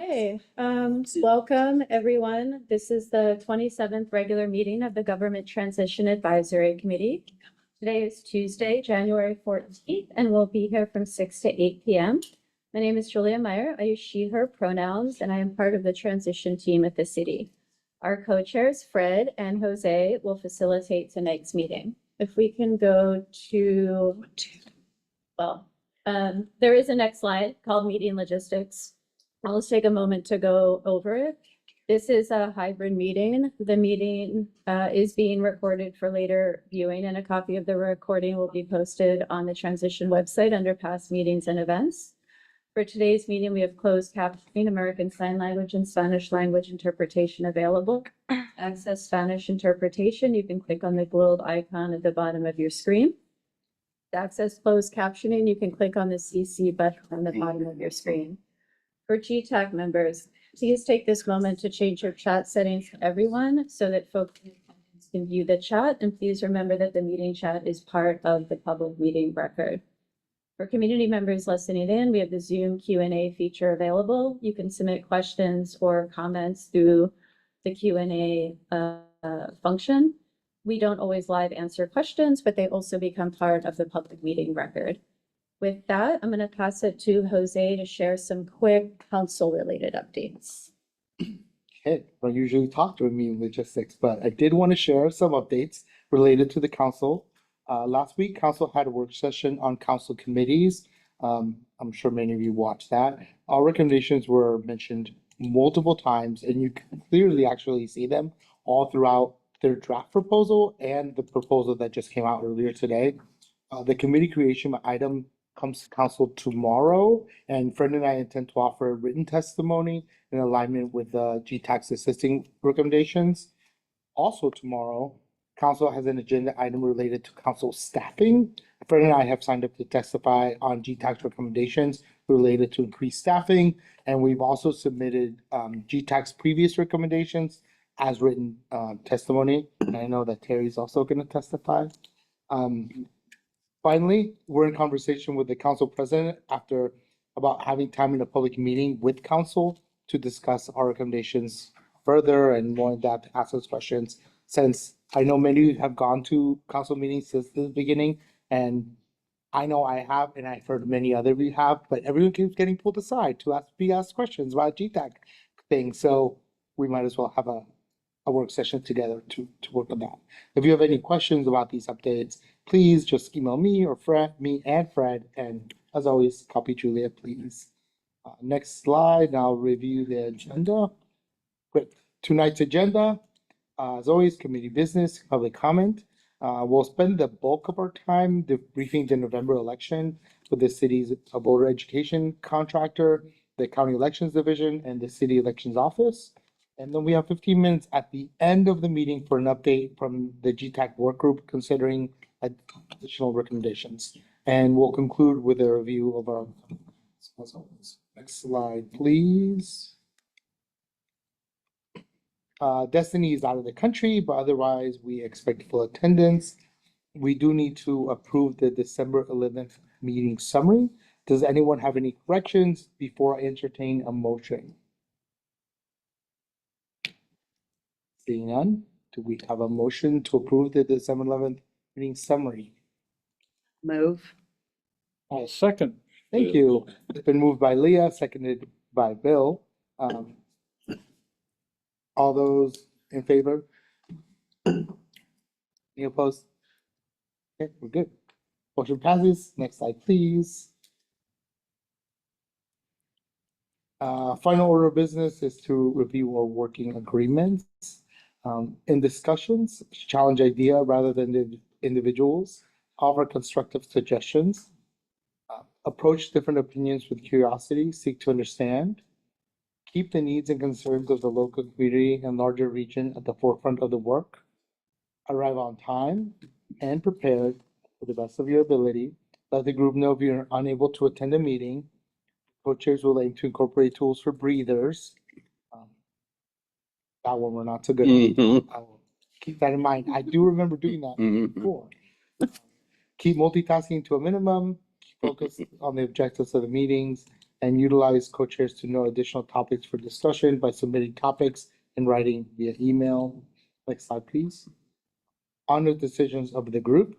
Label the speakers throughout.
Speaker 1: Hey, welcome everyone. This is the 27th regular meeting of the Government Transition Advisory Committee. Today is Tuesday, January 14th, and we'll be here from 6 to 8 p.m. My name is Julia Meyer. I use she, her pronouns, and I am part of the transition team at the city. Our co-chairs, Fred and Jose, will facilitate tonight's meeting. If we can go to, there is a next slide called meeting logistics. I'll just take a moment to go over it. This is a hybrid meeting. The meeting is being recorded for later viewing, and a copy of the recording will be posted on the transition website under past meetings and events. For today's meeting, we have closed captioning, American Sign Language and Spanish language interpretation available. Access Spanish interpretation, you can click on the globe icon at the bottom of your screen. To access closed captioning, you can click on the CC button on the bottom of your screen. For GTAC members, please take this moment to change your chat settings to everyone so that folks can view the chat. And please remember that the meeting chat is part of the public meeting record. For community members listening in, we have the Zoom Q&A feature available. You can submit questions or comments through the Q&A function. We don't always live answer questions, but they also become part of the public meeting record. With that, I'm going to pass it to Jose to share some quick council-related updates.
Speaker 2: Okay, I don't usually talk to me in logistics, but I did want to share some updates related to the council. Last week, council had a work session on council committees. I'm sure many of you watched that. Our recommendations were mentioned multiple times, and you can clearly actually see them all throughout their draft proposal and the proposal that just came out earlier today. The committee creation item comes to council tomorrow, and Fred and I intend to offer a written testimony in alignment with the GTAC's assisting recommendations. Also tomorrow, council has an agenda item related to council staffing. Fred and I have signed up to testify on GTAC's recommendations related to increased staffing, and we've also submitted GTAC's previous recommendations as written testimony. And I know that Terry's also going to testify. Finally, we're in conversation with the council president about having time in a public meeting with council to discuss our recommendations further and more in depth, ask those questions. Since I know many of you have gone to council meetings since the beginning, and I know I have, and I've heard many other of you have, but everyone keeps getting pulled aside to be asked questions about GTAC things. So we might as well have a work session together to work on that. If you have any questions about these updates, please just email me or me and Fred, and as always, copy Julia, please. Next slide, I'll review the agenda. Great. Tonight's agenda, as always, committee business, public comment. We'll spend the bulk of our time debriefing the November election with the city's voter education contractor, the county elections division, and the city elections office. And then we have 15 minutes at the end of the meeting for an update from the GTAC work group considering additional recommendations. And we'll conclude with a review of our, as always. Next slide, please. Destiny is out of the country, but otherwise we expect full attendance. We do need to approve the December 11th meeting summary. Does anyone have any corrections before I entertain a motion? Seeing none, do we have a motion to approve the December 11th meeting summary?
Speaker 3: Move.
Speaker 4: I'll second.
Speaker 2: Thank you. It's been moved by Leah, seconded by Bill. All those in favor? Any opposed? Okay, we're good. Motion passes. Next slide, please. Final order of business is to review our working agreements. In discussions, challenge idea rather than the individuals, offer constructive suggestions, approach different opinions with curiosity, seek to understand, keep the needs and concerns of the local community and larger region at the forefront of the work, arrive on time and prepared to the best of your ability. Let the group know if you're unable to attend a meeting. Co-chairs will aim to incorporate tools for breathers. That one we're not so good at. I will keep that in mind. I do remember doing that before. Keep multitasking to a minimum. Focus on the objectives of the meetings. and utilize co-chairs to know additional topics for discussion by submitting topics in writing via email. Next slide, please. Honor decisions of the group.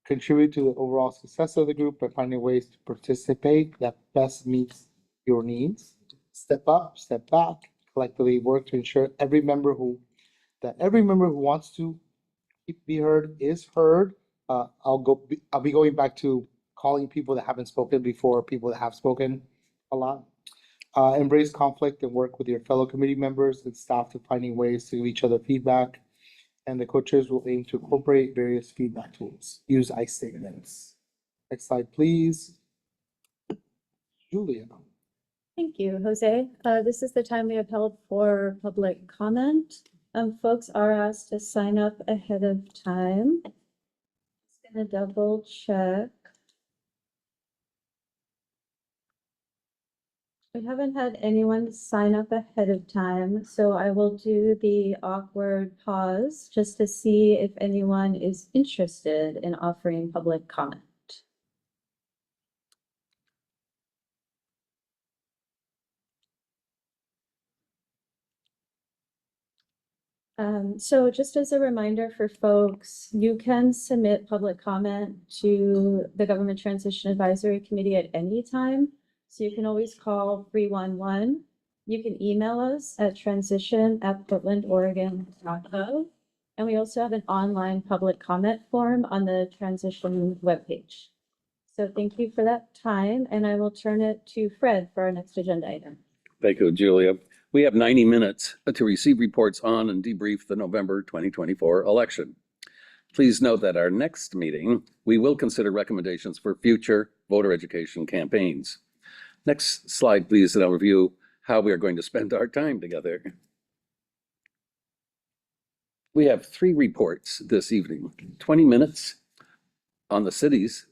Speaker 2: Contribute to the overall success of the group by finding ways to participate that best meets your needs. Step up, step back, collectively work to ensure every member who wants to be heard is heard. I'll be going back to calling people that haven't spoken before, people that have spoken a lot. Embrace conflict and work with your fellow committee members and staff to finding ways to give each other feedback. And the co-chairs will aim to incorporate various feedback tools. Use I statements. Next slide, please. Julia.
Speaker 1: Thank you, Jose. This is the time we have held for public comment. Folks are asked to sign up ahead of time. Just gonna double check. We haven't had anyone sign up ahead of time, so I will do the awkward pause just to see if anyone is interested in offering public comment. So just as a reminder for folks, you can submit public comment to the Government Transition Advisory Committee at any time. So you can always call 311. You can email us at transition@portlandoregon.gov. And we also have an online public comment form on the transition webpage. So thank you for that time, and I will turn it to Fred for our next agenda item.
Speaker 5: Thank you, Julia. We have 90 minutes to receive reports on and debrief the November 2024 election. Please note that our next meeting, we will consider recommendations for future voter education campaigns. Next slide, please, and I'll review how we are going to spend our time together. We have 3 reports this evening, 20 minutes on the city's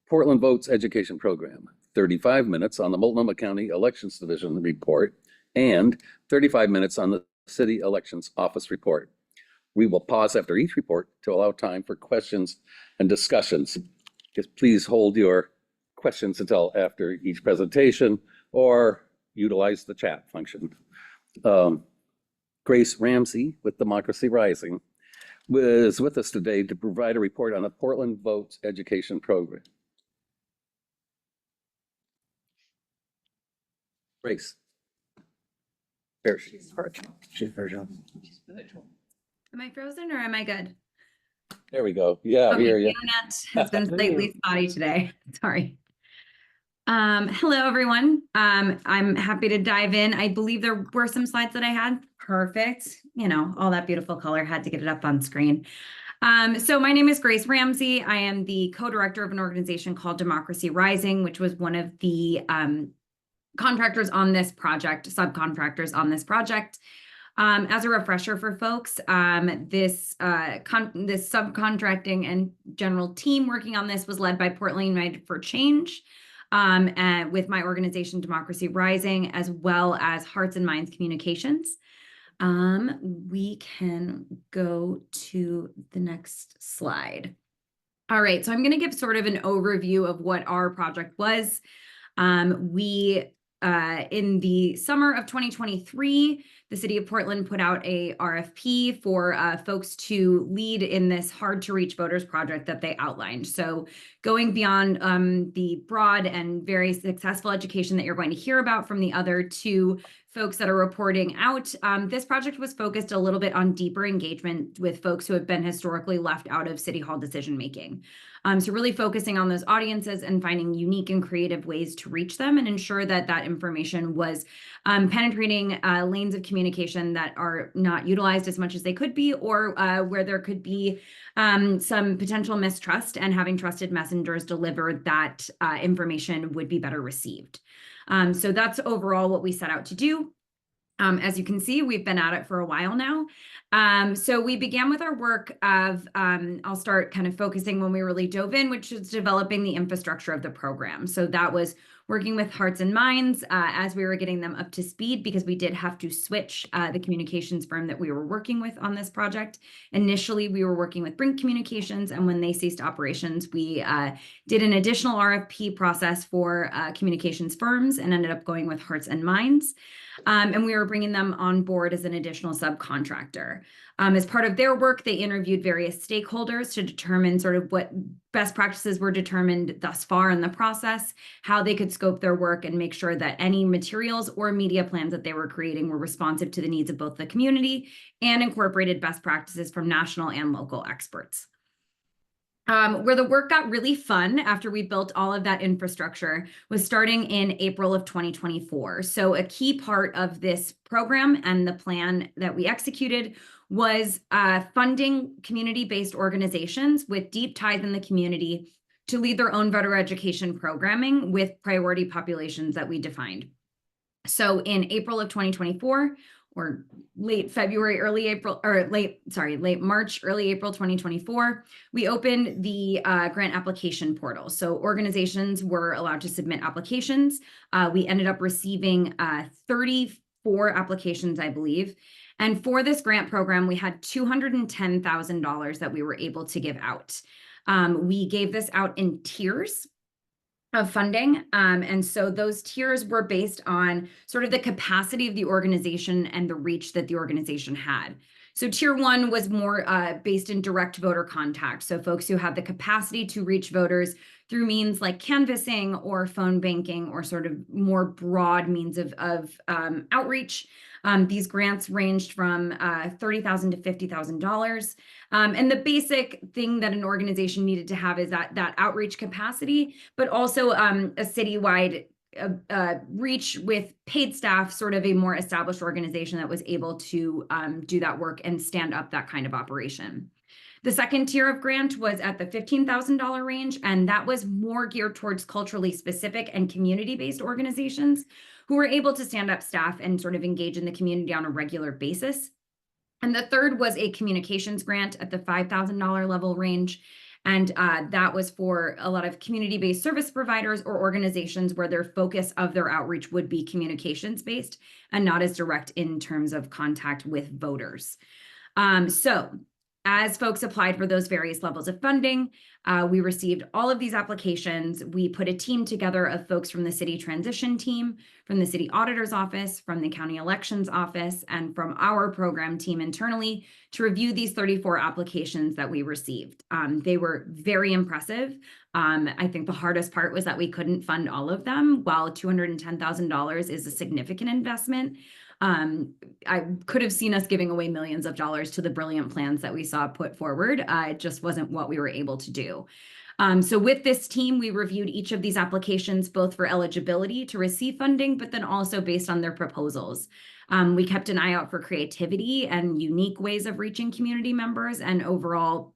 Speaker 5: Portland Votes Education Program, 35 minutes on the Multnomah County Elections Division report, and 35 minutes on the City Elections Office report. We will pause after each report to allow time for questions and discussions. Just please hold your questions until after each presentation or utilize the chat function. Grace Ramsey with Democracy Rising is with us today to provide a report on the Portland Votes Education Program. Grace. There she is.
Speaker 2: She's virtual.
Speaker 6: Am I frozen or am I good?
Speaker 5: There we go. Yeah,
Speaker 6: Okay,
Speaker 5: here
Speaker 6: the
Speaker 5: you.
Speaker 6: internet has been slightly spotty today. Sorry. Hello, everyone. I'm happy to dive in. I believe there were some slides that I had. Perfect. You know, all that beautiful color, had to get it up on screen. So my name is Grace Ramsey. I am the co-director of an organization called Democracy Rising, which was one of the contractors on this project, subcontractors on this project. As a refresher for folks, this subcontracting and general team working on this was led by Portland United for Change, and with my organization Democracy Rising, as well as Hearts and Minds Communications. We can go to the next slide. All right, so I'm going to give sort of an overview of what our project was. In the summer of 2023, the city of Portland put out a RFP for folks to lead in this hard to reach voters project that they outlined. So going beyond the broad and very successful education that you're going to hear about from the other 2 folks that are reporting out, this project was focused a little bit on deeper engagement with folks who have been historically left out of City Hall decision making. So really focusing on those audiences and finding unique and creative ways to reach them and ensure that that information was penetrating lanes of communication that are not utilized as much as they could be, or where there could be some potential mistrust, and having trusted messengers deliver that information would be better received. So that's overall what we set out to do. As you can see, we've been at it for a while now. So we began with our work of, I'll start kind of focusing when we really dove in, which is developing the infrastructure of the program. So that was working with Hearts and Minds as we were getting them up to speed, because we did have to switch the communications firm that we were working with on this project. Initially, we were working with Brink Communications, and when they ceased operations, we did an additional RFP process for communications firms and ended up going with Hearts and Minds. And we were bringing them on board as an additional subcontractor. As part of their work, they interviewed various stakeholders to determine sort of what best practices were determined thus far in the process, how they could scope their work and make sure that any materials or media plans that they were creating were responsive to the needs of both the community and incorporated best practices from national and local experts. Where the work got really fun after we built all of that infrastructure was starting in April of 2024. So a key part of this program and the plan that we executed was funding community-based organizations with deep ties in the community to lead their own voter education programming with priority populations that we defined. So in April of 2024, or late February, late March, early April 2024, we opened the grant application portal. So organizations were allowed to submit applications. We ended up receiving 34 applications, I believe. And for this grant program, we had $210,000 that we were able to give out. We gave this out in tiers of funding. And so those tiers were based on sort of the capacity of the organization and the reach that the organization had. So tier 1 was more based in direct voter contact. So folks who have the capacity to reach voters through means like canvassing or phone banking or sort of more broad means of outreach. These grants ranged from $30,000 to $50,000. And the basic thing that an organization needed to have is that outreach capacity, but also a citywide reach with paid staff, sort of a more established organization that was able to do that work and stand up that kind of operation. The second tier of grant was at the $15,000 range, and that was more geared towards culturally specific and community-based organizations who were able to stand up staff and sort of engage in the community on a regular basis. And the third was a communications grant at the $5,000 level range. And that was for a lot of community-based service providers or organizations where their focus of their outreach would be communications-based and not as direct in terms of contact with voters. So as folks applied for those various levels of funding, we received all of these applications. We put a team together of folks from the city transition team, from the city auditor's office, from the county elections office, and from our program team internally to review these 34 applications that we received. They were very impressive. I think the hardest part was that we couldn't fund all of them. While $210,000 is a significant investment, I could have seen us giving away millions of dollars to the brilliant plans that we saw put forward. It just wasn't what we were able to do. So with this team, we reviewed each of these applications, both for eligibility to receive funding, but then also based on their proposals. We kept an eye out for creativity and unique ways of reaching community members. And overall,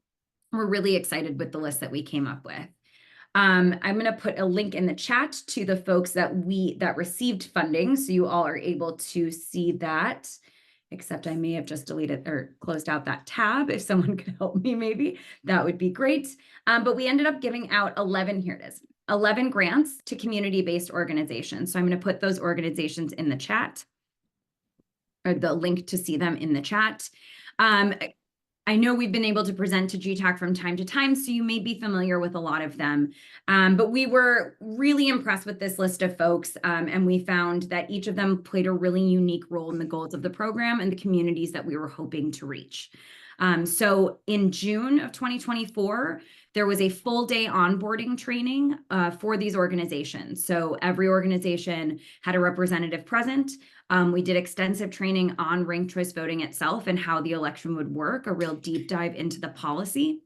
Speaker 6: we're really excited with the list that we came up with. I'm going to put a link in the chat to the folks that received funding, so you all are able to see that, except I may have just deleted or closed out that tab. If someone could help me, maybe that would be great. But we ended up giving out 11 grants to community-based organizations. So I'm going to put those organizations in the chat, or the link to see them in the chat. I know we've been able to present to GTAC from time to time, so you may be familiar with a lot of them. But we were really impressed with this list of folks, and we found that each of them played a really unique role in the goals of the program and the communities that we were hoping to reach. So in June of 2024, there was a full day onboarding training for these organizations. So every organization had a representative present. We did extensive training on ranked choice voting itself and how the election would work, a real deep dive into the policy.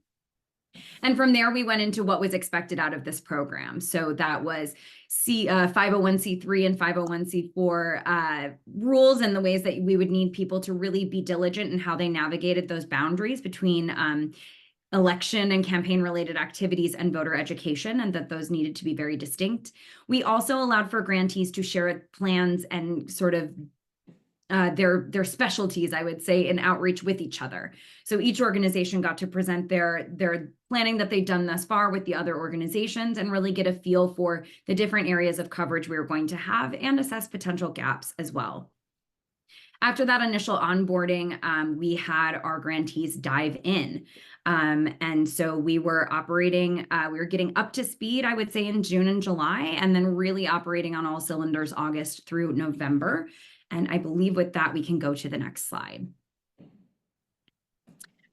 Speaker 6: And from there, we went into what was expected out of this program. So that was 501c3 and 501c4 rules and the ways that we would need people to really be diligent in how they navigated those boundaries between election and campaign related activities and voter education, and that those needed to be very distinct. We also allowed for grantees to share plans and sort of their specialties, I would say, in outreach with each other. So each organization got to present their planning that they've done thus far with the other organizations and really get a feel for the different areas of coverage we were going to have and assess potential gaps as well. After that initial onboarding, we had our grantees dive in. And so we were operating, we were getting up to speed, I would say, in June and July, and then really operating on all cylinders August through November. And I believe with that, we can go to the next slide.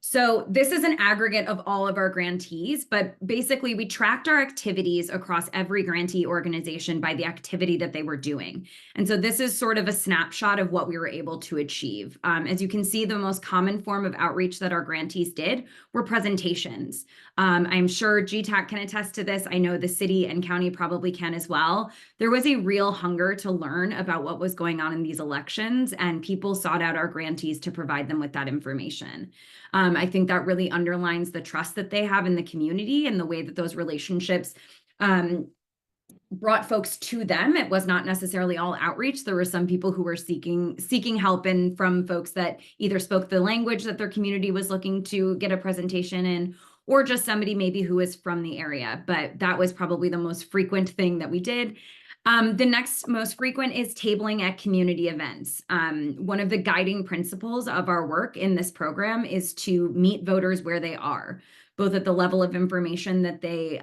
Speaker 6: So this is an aggregate of all of our grantees, but basically we tracked our activities across every grantee organization by the activity that they were doing. And so this is sort of a snapshot of what we were able to achieve. As you can see, the most common form of outreach that our grantees did were presentations. I'm sure GTAC can attest to this. I know the city and county probably can as well. There was a real hunger to learn about what was going on in these elections, and people sought out our grantees to provide them with that information. I think that really underlines the trust that they have in the community and the way that those relationships brought folks to them. It was not necessarily all outreach. There were some people who were seeking help in from folks that either spoke the language that their community was looking to get a presentation in, or just somebody maybe who is from the area. But that was probably the most frequent thing that we did. The next most frequent is tabling at community events. One of the guiding principles of our work in this program is to meet voters where they are, both at the level of information that they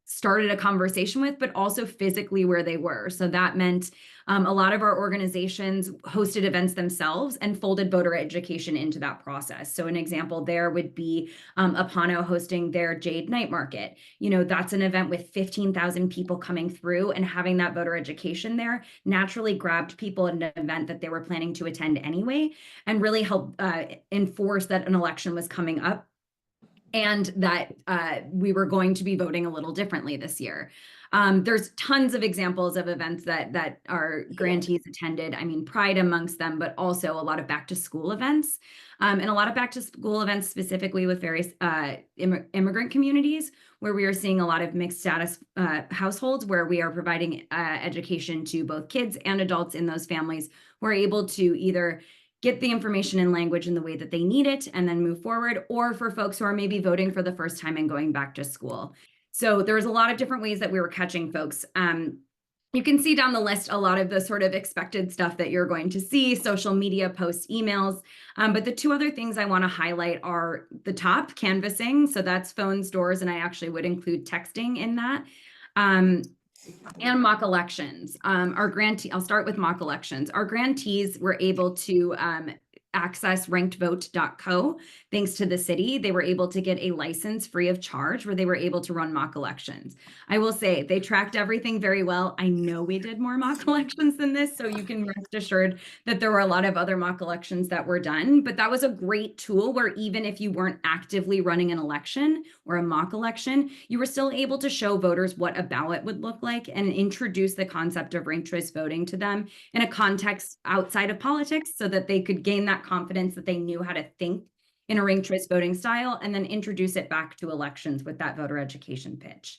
Speaker 6: started a conversation with, but also physically where they were. So that meant a lot of our organizations hosted events themselves and folded voter education into that process. So an example there would be Apano hosting their Jade Night Market. You know, that's an event with 15,000 people coming through, and having that voter education there naturally grabbed people in an event that they were planning to attend anyway, and really helped enforce that an election was coming up and that we were going to be voting a little differently this year. There's tons of examples of events that our grantees attended. I mean, Pride amongst them, but also a lot of back to school events, and a lot of back to school events specifically with various immigrant communities, where we are seeing a lot of mixed status households, where we are providing education to both kids and adults in those families who are able to either get the information in language in the way that they need it and then move forward, or for folks who are maybe voting for the first time and going back to school. So there's a lot of different ways that we were catching folks. You can see down the list a lot of the sort of expected stuff that you're going to see: social media posts, emails. But the two other things I want to highlight are the top, canvassing. So that's phones, doors, and I actually would include texting in that. And mock elections. I'll start with mock elections. Our grantees were able to access rankedvote.co. Thanks to the city, they were able to get a license free of charge where they were able to run mock elections. I will say they tracked everything very well. I know we did more mock elections than this, so you can rest assured that there were a lot of other mock elections that were done, but that was a great tool where even if you weren't actively running an election or a mock election, you were still able to show voters what a ballot would look like and introduce the concept of ranked choice voting to them in a context outside of politics, so that they could gain that confidence that they knew how to think in a ranked choice voting style, and then introduce it back to elections with that voter education pitch.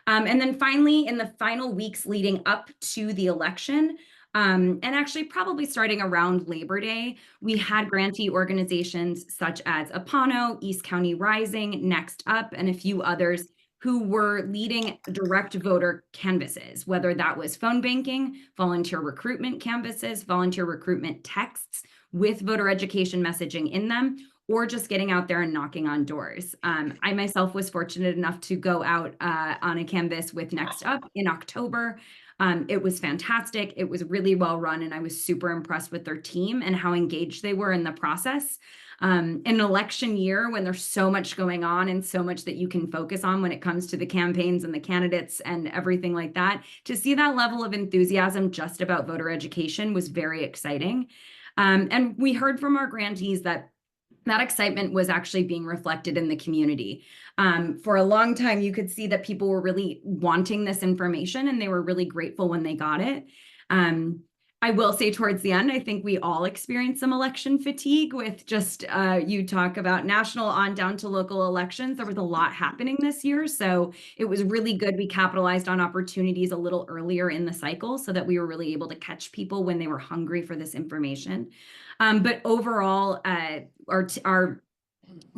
Speaker 6: And then finally, in the final weeks leading up to the election, and actually probably starting around Labor Day, we had grantee organizations such as Apano, East County Rising, Next Up, and a few others who were leading direct voter canvases, whether that was phone banking, volunteer recruitment canvases, volunteer recruitment texts with voter education messaging in them, or just getting out there and knocking on doors. I myself was fortunate enough to go out on a canvas with Next Up in October. It was fantastic. It was really well run, and I was super impressed with their team and how engaged they were in the process. In an election year, when there's so much going on and so much that you can focus on when it comes to the campaigns and the candidates and everything like that, to see that level of enthusiasm just about voter education was very exciting. And we heard from our grantees that excitement was actually being reflected in the community. For a long time, you could see that people were really wanting this information, and they were really grateful when they got it. I will say towards the end, I think we all experienced some election fatigue with just, you talk about national on down to local elections. There was a lot happening this year. So it was really good. We capitalized on opportunities a little earlier in the cycle so that we were really able to catch people when they were hungry for this information. But overall, our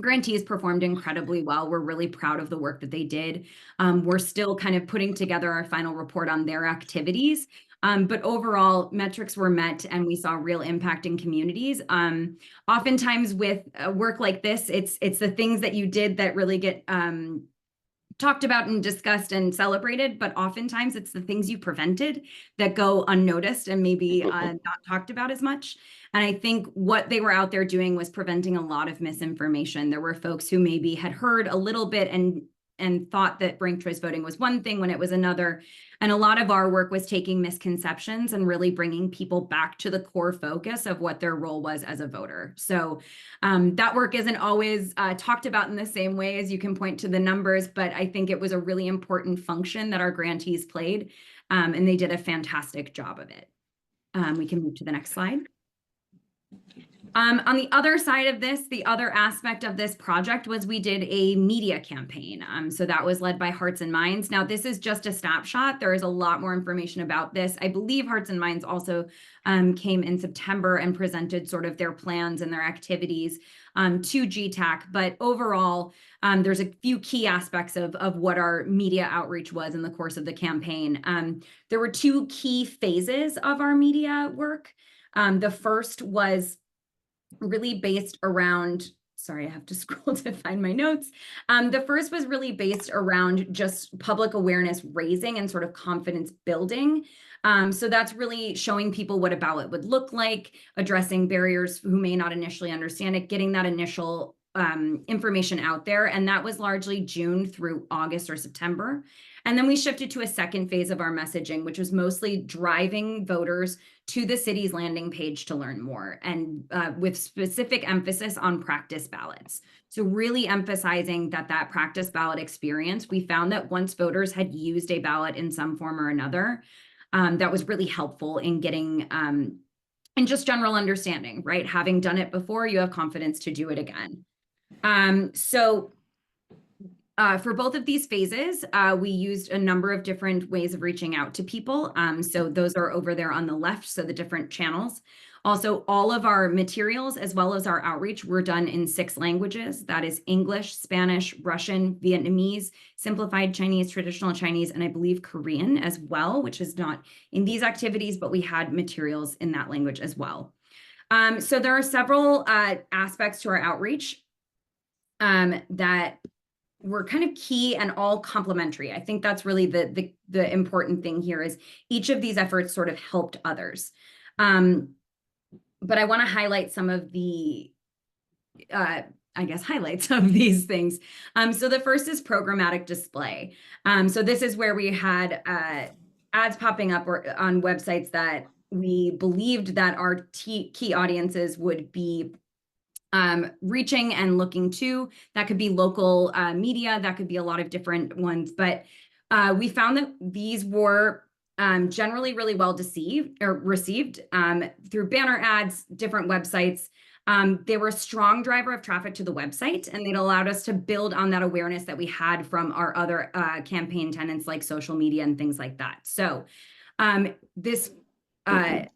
Speaker 6: grantees performed incredibly well. We're really proud of the work that they did. We're still kind of putting together our final report on their activities. But overall, metrics were met and we saw real impact in communities. Oftentimes with work like this, it's the things that you did that really get talked about and discussed and celebrated, but oftentimes it's the things you prevented that go unnoticed and maybe not talked about as much. And I think what they were out there doing was preventing a lot of misinformation. There were folks who maybe had heard a little bit and thought that ranked choice voting was one thing when it was another. And a lot of our work was taking misconceptions and really bringing people back to the core focus of what their role was as a voter. So that work isn't always talked about in the same way as you can point to the numbers, but I think it was a really important function that our grantees played, and they did a fantastic job of it. We can move to the next slide. On the other side of this, the other aspect of this project was we did a media campaign. So that was led by Hearts and Minds. Now, this is just a snapshot. There is a lot more information about this. I believe Hearts and Minds also came in September and presented sort of their plans and their activities to GTAC. But overall, there's a few key aspects of what our media outreach was in the course of the campaign. There were two key phases of our media work. The first was really based around, sorry, I have to scroll to find my notes. The first was really based around just public awareness raising and sort of confidence building. So that's really showing people what a ballot would look like, addressing barriers who may not initially understand it, getting that initial information out there. And that was largely June through August or September. And then we shifted to a second phase of our messaging, which was mostly driving voters to the city's landing page to learn more, and with specific emphasis on practice ballots. So really emphasizing that practice ballot experience, we found that once voters had used a ballot in some form or another, that was really helpful in getting and just general understanding, right? Having done it before, you have confidence to do it again. For both of these phases, we used a number of different ways of reaching out to people. So those are over there on the left, so the different channels. Also, all of our materials as well as our outreach were done in 6 languages. That is English, Spanish, Russian, Vietnamese, simplified Chinese, traditional Chinese, and I believe Korean as well, which is not in these activities, but we had materials in that language as well. So there are several aspects to our outreach that were kind of key and all complementary. I think that's really the important thing here is each of these efforts sort of helped others. But I want to highlight some of the, I guess, highlights of these things. So the first is programmatic display. So this is where we had ads popping up on websites that we believed that our key audiences would be reaching and looking to. That could be local media, that could be a lot of different ones, but we found that these were generally really well received through banner ads, different websites. They were a strong driver of traffic to the website, and it allowed us to build on that awareness that we had from our other campaign tenants like social media and things like that. So this, I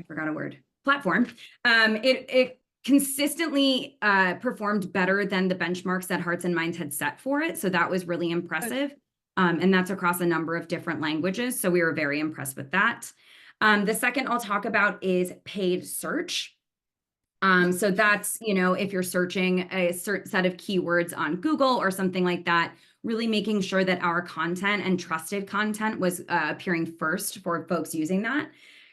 Speaker 6: forgot a word, platform, it consistently performed better than the benchmarks that Hearts and Minds had set for it. So that was really impressive. And that's across a number of different languages. So we were very impressed with that. The second I'll talk about is paid search. So that's, if you're searching a certain set of keywords on Google or something like that, really making sure that our content and trusted content was appearing first for folks using that.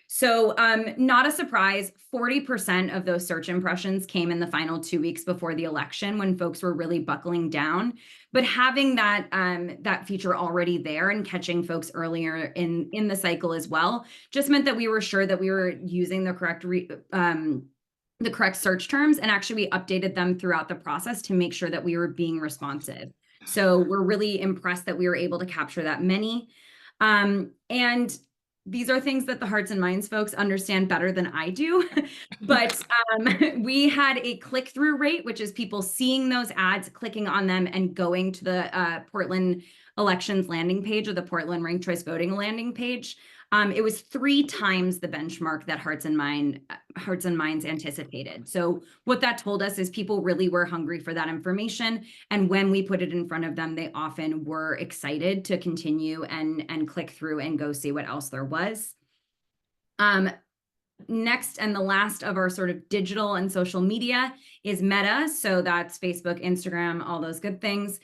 Speaker 6: So not a surprise, 40% of those search impressions came in the final 2 weeks before the election when folks were really buckling down. But having that that feature already there and catching folks earlier in the cycle as well just meant that we were sure that we were using the correct search terms, and actually we updated them throughout the process to make sure that we were being responsive. So we're really impressed that we were able to capture that many. And these are things that the Hearts and Minds folks understand better than I do. But we had a click-through rate, which is people seeing those ads, clicking on them, and going to the Portland elections landing page or the Portland ranked choice voting landing page. It was 3 times the benchmark that Hearts and Minds anticipated. So what that told us is people really were hungry for that information. And when we put it in front of them, they often were excited to continue and click through and go see what else there was. Next and the last of our sort of digital and social media is Meta. So that's Facebook, Instagram, all those good things.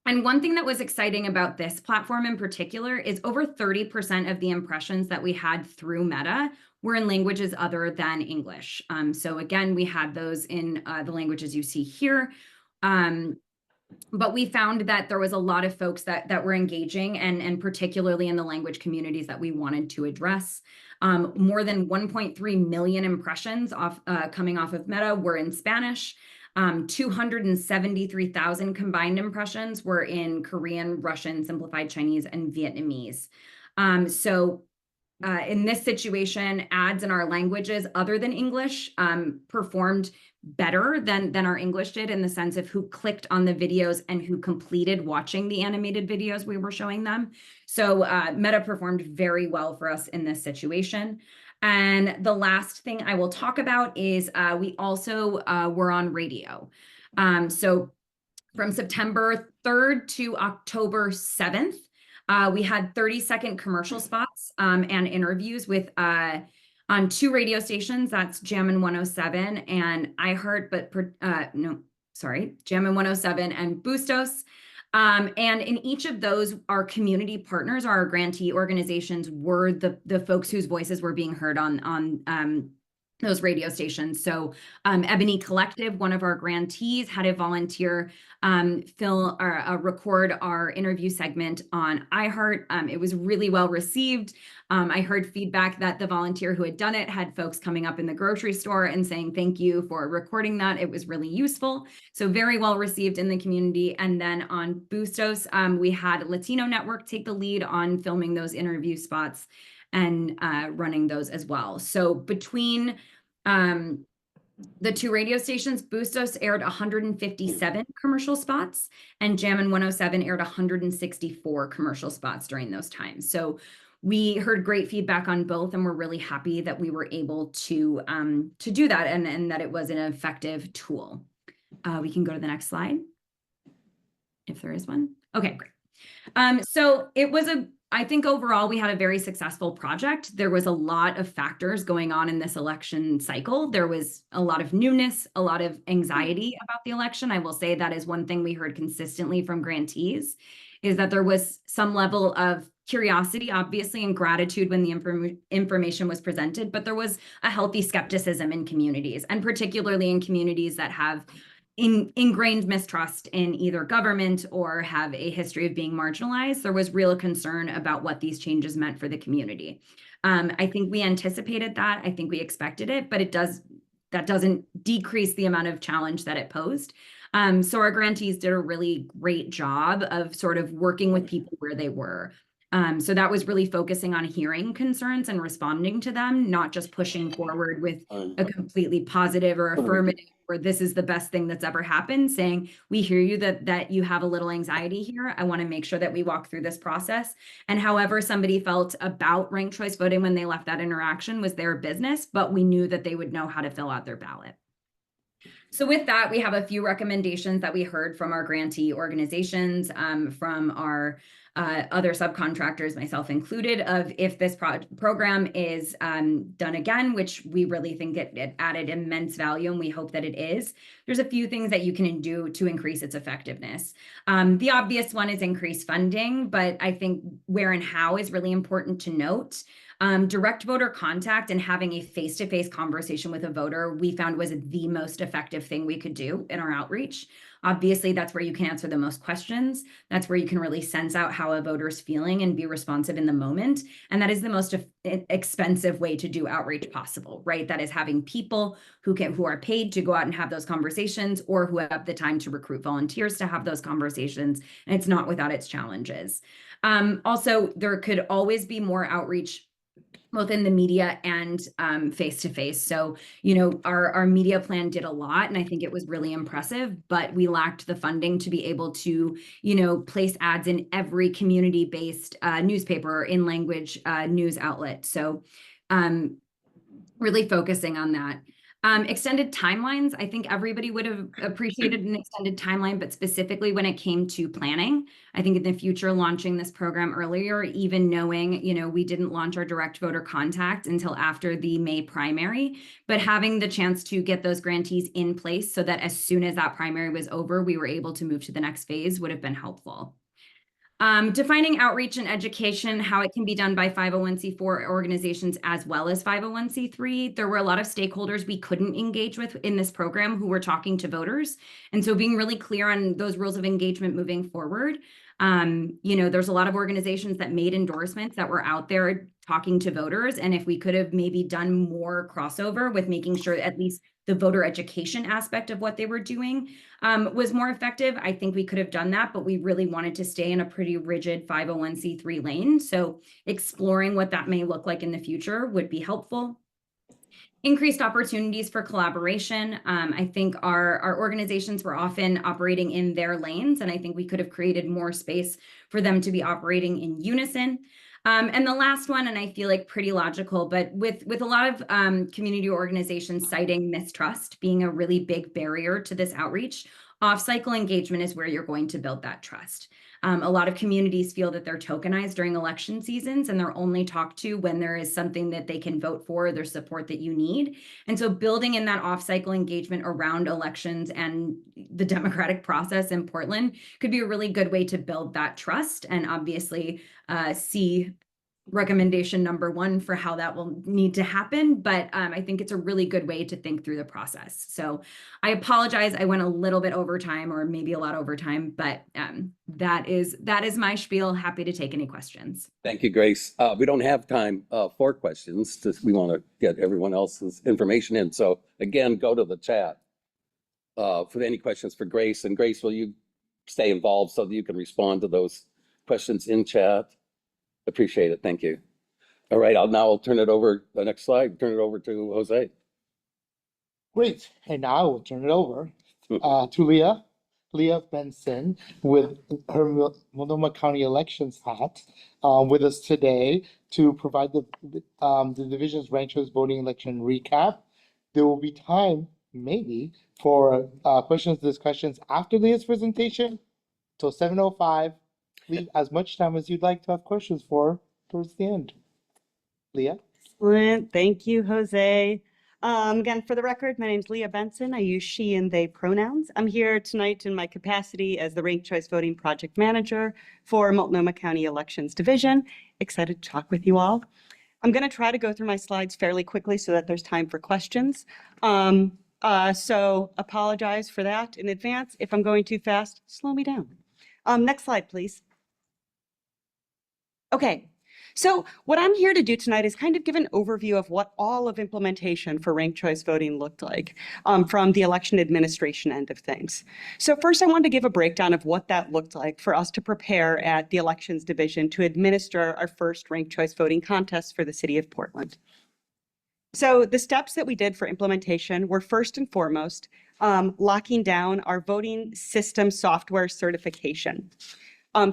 Speaker 6: And one thing that was exciting about this platform in particular is over 30% of the impressions that we had through Meta were in languages other than English. So again, we had those in the languages you see here. But we found that there was a lot of folks that were engaging and particularly in the language communities that we wanted to address. More than 1.3 million impressions coming off of Meta were in Spanish. 273,000 combined impressions were in Korean, Russian, Simplified Chinese, and Vietnamese. In this situation, ads in our languages other than English performed better than our English did in the sense of who clicked on the videos and who completed watching the animated videos we were showing them. So Meta performed very well for us in this situation. And the last thing I will talk about is we also were on radio. So from September 3rd to October 7th, we had 30-second commercial spots and interviews with on 2 radio stations. That's Jammin' 107 and iHeart, Jammin' 107 and Bustos. And in each of those, our community partners, our grantee organizations were the folks whose voices were being heard on those radio stations. So Ebony Collective, one of our grantees, had a volunteer record our interview segment on iHeart. It was really well received. I heard feedback that the volunteer who had done it had folks coming up in the grocery store and saying, thank you for recording that. It was really useful. So very well received in the community. And then on Bustos, we had Latino Network take the lead on filming those interview spots and running those as well. So between the 2 radio stations, Bustos aired 157 commercial spots and Jammin' 107 aired 164 commercial spots during those times. So we heard great feedback on both and we're really happy that we were able to do that and that it was an effective tool. We can go to the next slide if there is one. Okay, great. So it was I think overall we had a very successful project. There was a lot of factors going on in this election cycle. There was a lot of newness, a lot of anxiety about the election. I will say that is one thing we heard consistently from grantees, is that there was some level of curiosity, obviously, and gratitude when the information was presented, but there was a healthy skepticism in communities, and particularly in communities that have ingrained mistrust in either government or have a history of being marginalized. There was real concern about what these changes meant for the community. I think we anticipated that. I think we expected it, but that doesn't decrease the amount of challenge that it posed. So our grantees did a really great job of sort of working with people where they were. So that was really focusing on hearing concerns and responding to them, not just pushing forward with a completely positive or affirmative, or this is the best thing that's ever happened, saying, we hear you that you have a little anxiety here. I want to make sure that we walk through this process. And however somebody felt about ranked choice voting when they left that interaction was their business, but we knew that they would know how to fill out their ballot. So with that, we have a few recommendations that we heard from our grantee organizations, from our other subcontractors, myself included, of if this program is done again, which we really think it added immense value and we hope that it is. There's a few things that you can do to increase its effectiveness. The obvious one is increase funding, but I think where and how is really important to note. Direct voter contact and having a face-to-face conversation with a voter, we found was the most effective thing we could do in our outreach. Obviously, that's where you can answer the most questions. That's where you can really sense out how a voter's feeling and be responsive in the moment. And that is the most expensive way to do outreach possible, right? That is having people who are paid to go out and have those conversations, or who have the time to recruit volunteers to have those conversations. And it's not without its challenges. Also, there could always be more outreach both in the media and face-to-face. So, our media plan did a lot, and I think it was really impressive, but we lacked the funding to be able to, place ads in every community-based newspaper or in-language news outlet. So really focusing on that. Extended timelines, I think everybody would have appreciated an extended timeline, but specifically when it came to planning, I think in the future, launching this program earlier, even knowing, we didn't launch our direct voter contact until after the May primary, but having the chance to get those grantees in place so that as soon as that primary was over, we were able to move to the next phase would have been helpful. Defining outreach and education, how it can be done by 501c4 organizations as well as 501c3. There were a lot of stakeholders we couldn't engage with in this program who were talking to voters. And so being really clear on those rules of engagement moving forward. There's a lot of organizations that made endorsements that were out there talking to voters. And if we could have maybe done more crossover with making sure at least the voter education aspect of what they were doing was more effective, I think we could have done that, but we really wanted to stay in a pretty rigid 501c3 lane. So exploring what that may look like in the future would be helpful. Increased opportunities for collaboration. I think our organizations were often operating in their lanes, and I think we could have created more space for them to be operating in unison. And the last one, and I feel like pretty logical, but with a lot of community organizations citing mistrust being a really big barrier to this outreach, off-cycle engagement is where you're going to build that trust. A lot of communities feel that they're tokenized during election seasons and they're only talked to when there is something that they can vote for, their support that you need. And so building in that off-cycle engagement around elections and the democratic process in Portland could be a really good way to build that trust, and obviously see recommendation number 1 for how that will need to happen. But I think it's a really good way to think through the process. So I apologize. I went a little bit over time, or maybe a lot over time, but that is my spiel. Happy to take any questions.
Speaker 5: Thank you, Grace. We don't have time for questions. We want to get everyone else's information in. So again, go to the chat for any questions for Grace. And Grace, will you stay involved so that you can respond to those questions in chat? Appreciate it. Thank you. All right, I'll turn it over, the next slide, turn it over to Jose.
Speaker 2: Great. And now I will turn it over to Leah Benson with her Multnomah County Elections hat with us today to provide the division's ranked choice voting election recap. There will be time, maybe, for questions, discussions after Leah's presentation till 7:05. Leave as much time as you'd like to have questions for towards the end. Leah?
Speaker 3: Excellent. Thank you, Jose. Again, for the record, my name is Leah Benson. I use she and they pronouns. I'm here tonight in my capacity as the Ranked Choice Voting Project Manager for Multnomah County Elections Division. Excited to talk with you all. I'm going to try to go through my slides fairly quickly so that there's time for questions. So apologize for that in advance. If I'm going too fast, slow me down. Next slide, please. Okay, so what I'm here to do tonight is kind of give an overview of what all of implementation for ranked choice voting looked like from the election administration end of things. So first, I wanted to give a breakdown of what that looked like for us to prepare at the Elections Division to administer our first ranked choice voting contest for the city of Portland. So the steps that we did for implementation were first and foremost locking down our voting system software certification.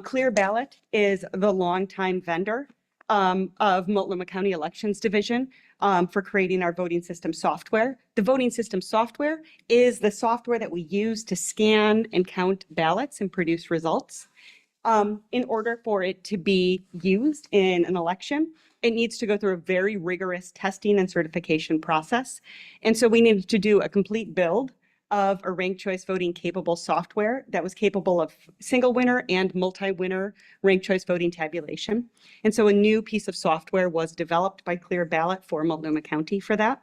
Speaker 3: Clear Ballot is the longtime vendor of Multnomah County Elections Division for creating our voting system software. The voting system software is the software that we use to scan and count ballots and produce results. In order for it to be used in an election, it needs to go through a very rigorous testing and certification process. And so we needed to do a complete build of a ranked choice voting capable software that was capable of single winner and multi-winner ranked choice voting tabulation. And so a new piece of software was developed by Clear Ballot for Multnomah County for that.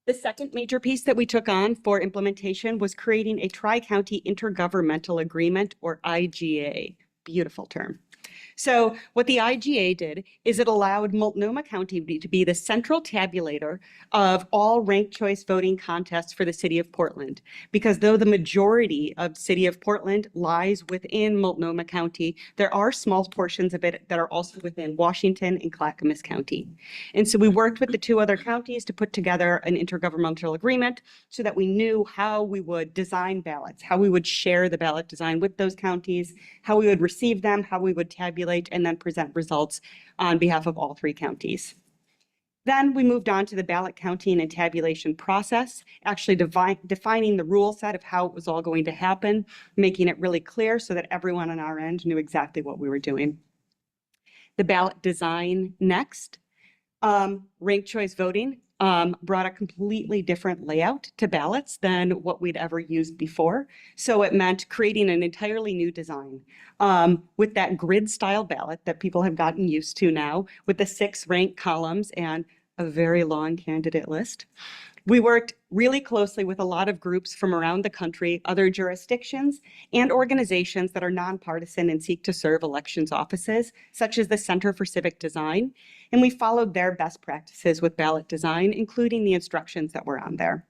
Speaker 3: The second major piece that we took on for implementation was creating a Tri-County Intergovernmental Agreement, or IGA. Beautiful term. So what the IGA did is it allowed Multnomah County to be the central tabulator of all ranked choice voting contests for the city of Portland. Because though the majority of city of Portland lies within Multnomah County, there are small portions of it that are also within Washington and Clackamas County. And so we worked with the two other counties to put together an intergovernmental agreement so that we knew how we would design ballots, how we would share the ballot design with those counties, how we would receive them, how we would tabulate and then present results on behalf of all three counties. Then we moved on to the ballot counting and tabulation process, actually defining the rule set of how it was all going to happen, making it really clear so that everyone on our end knew exactly what we were doing. The ballot design next. Ranked choice voting brought a completely different layout to ballots than what we'd ever used before. So it meant creating an entirely new design with that grid style ballot that people have gotten used to now, with the 6 ranked columns and a very long candidate list. We worked really closely with a lot of groups from around the country, other jurisdictions, and organizations that are nonpartisan and seek to serve elections offices, such as the Center for Civic Design. And we followed their best practices with ballot design, including the instructions that were on there.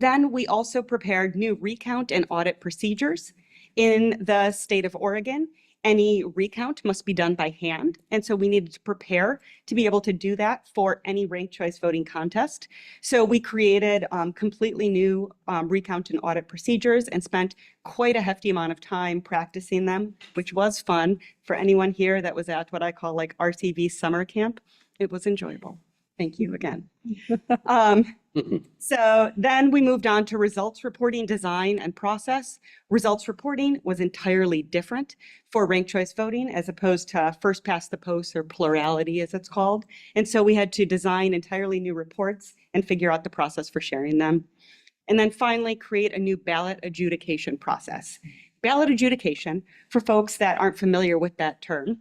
Speaker 3: Then we also prepared new recount and audit procedures. In the state of Oregon, any recount must be done by hand. And so we needed to prepare to be able to do that for any ranked choice voting contest. So we created completely new recount and audit procedures and spent quite a hefty amount of time practicing them, which was fun. For anyone here that was at what I call like RCV summer camp, it was enjoyable. Thank you again. So then we moved on to results reporting design and process. Results reporting was entirely different for ranked choice voting as opposed to first past the post, or plurality as it's called. And so we had to design entirely new reports and figure out the process for sharing them. And then finally create a new ballot adjudication process. Ballot adjudication, for folks that aren't familiar with that term,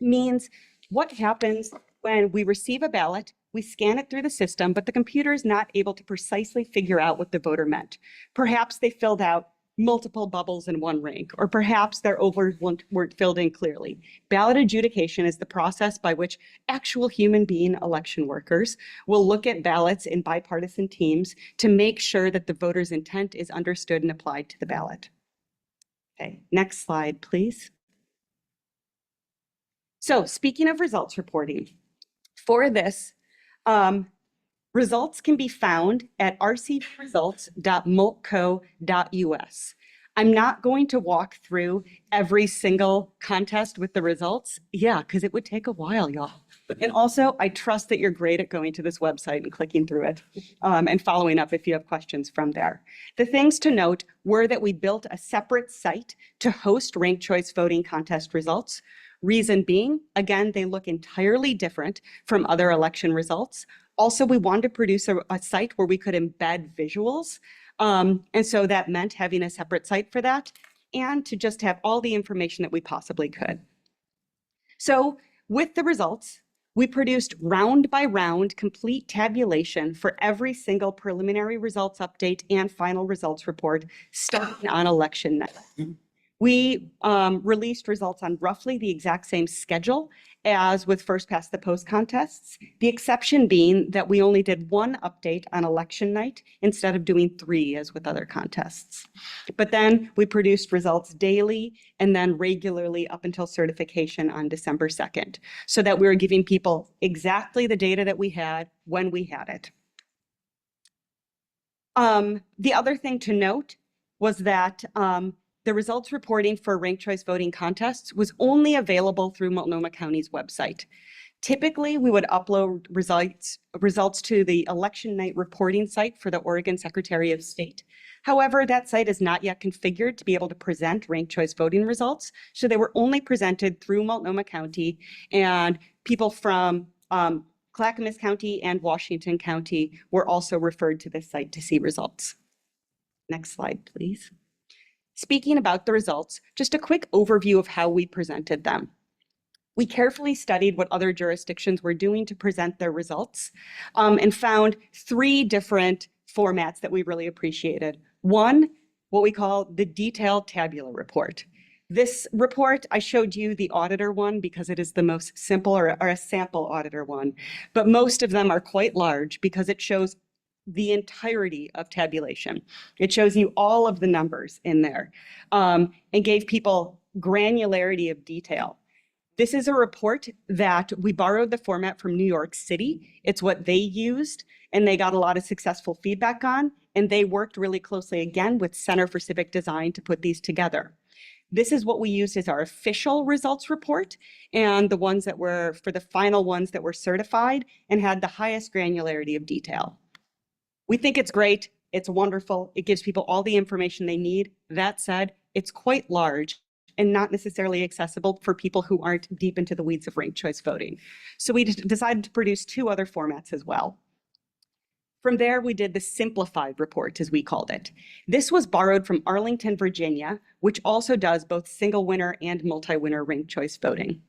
Speaker 3: means what happens when we receive a ballot, we scan it through the system, but the computer is not able to precisely figure out what the voter meant. Perhaps they filled out multiple bubbles in one rank, or perhaps their overs weren't filled in clearly. Ballot adjudication is the process by which actual human being election workers will look at ballots in bipartisan teams to make sure that the voter's intent is understood and applied to the ballot. Okay, next slide, please. So speaking of results reporting, for this, results can be found at rcvresults.multco.us. I'm not going to walk through every single contest with the results. Yeah, because it would take a while, y'all. And also, I trust that you're great at going to this website and clicking through it and following up if you have questions from there. The things to note were that we built a separate site to host ranked choice voting contest results. Reason being, again, they look entirely different from other election results. Also, we wanted to produce a site where we could embed visuals. And so that meant having a separate site for that and to just have all the information that we possibly could. So with the results, we produced round by round complete tabulation for every single preliminary results update and final results report starting on election night. We released results on roughly the exact same schedule as with first past the post contests, the exception being that we only did 1 update on election night instead of doing 3 as with other contests. But then we produced results daily and then regularly up until certification on December 2nd, so that we were giving people exactly the data that we had when we had it. The other thing to note was that the results reporting for ranked choice voting contests was only available through Multnomah County's website. Typically, we would upload results to the election night reporting site for the Oregon Secretary of State. However, that site is not yet configured to be able to present ranked choice voting results, so they were only presented through Multnomah County, and people from Clackamas County and Washington County were also referred to this site to see results. Next slide, please. Speaking about the results, just a quick overview of how we presented them. We carefully studied what other jurisdictions were doing to present their results and found 3 different formats that we really appreciated. One, what we call the detailed tabular report. This report, I showed you the auditor one because it is the most simple, or a sample auditor one, but most of them are quite large because it shows the entirety of tabulation. It shows you all of the numbers in there and gave people granularity of detail. This is a report that we borrowed the format from New York City. It's what they used, and they got a lot of successful feedback on, and they worked really closely again with Center for Civic Design to put these together. This is what we used as our official results report, and the ones that were, for the final ones that were certified and had the highest granularity of detail. We think it's great, it's wonderful, it gives people all the information they need. That said, it's quite large and not necessarily accessible for people who aren't deep into the weeds of ranked choice voting. So we decided to produce 2 other formats as well. From there, we did the simplified report, as we called it. This was borrowed from Arlington, Virginia, which also does both single winner and multi-winner ranked choice voting.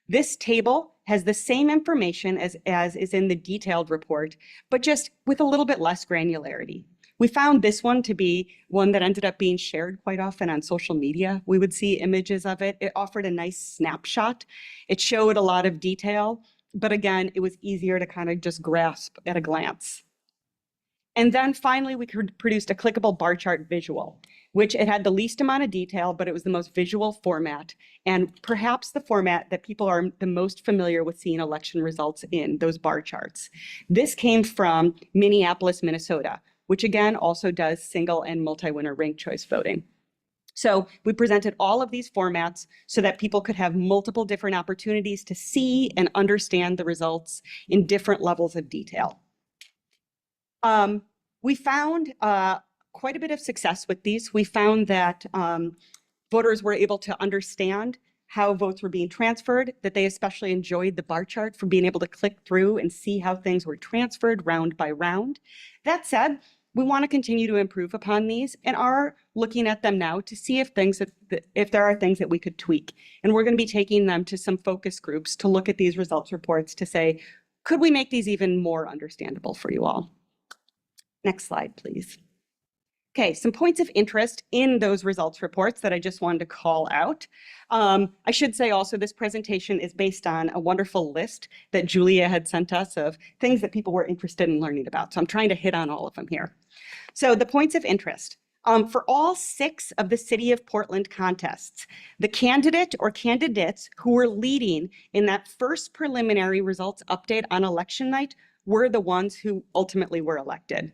Speaker 3: This table has the same information as is in the detailed report, but just with a little bit less granularity. We found this one to be one that ended up being shared quite often on social media. We would see images of it. It offered a nice snapshot. It showed a lot of detail, but again, it was easier to kind of just grasp at a glance. And then finally, we produced a clickable bar chart visual, which it had the least amount of detail, but it was the most visual format, and perhaps the format that people are the most familiar with seeing election results in, those bar charts. This came from Minneapolis, Minnesota, which again also does single and multi-winner ranked choice voting. So we presented all of these formats so that people could have multiple different opportunities to see and understand the results in different levels of detail. We found quite a bit of success with these. We found that voters were able to understand how votes were being transferred, that they especially enjoyed the bar chart for being able to click through and see how things were transferred round by round. That said, we want to continue to improve upon these and are looking at them now to see if there are things that we could tweak. And we're going to be taking them to some focus groups to look at these results reports to say, could we make these even more understandable for you all? Next slide, please. Okay, some points of interest in those results reports that I just wanted to call out. I should say also this presentation is based on a wonderful list that Julia had sent us of things that people were interested in learning about. So I'm trying to hit on all of them here. So the points of interest. For all 6 of the City of Portland contests, the candidate or candidates who were leading in that first preliminary results update on election night were the ones who ultimately were elected.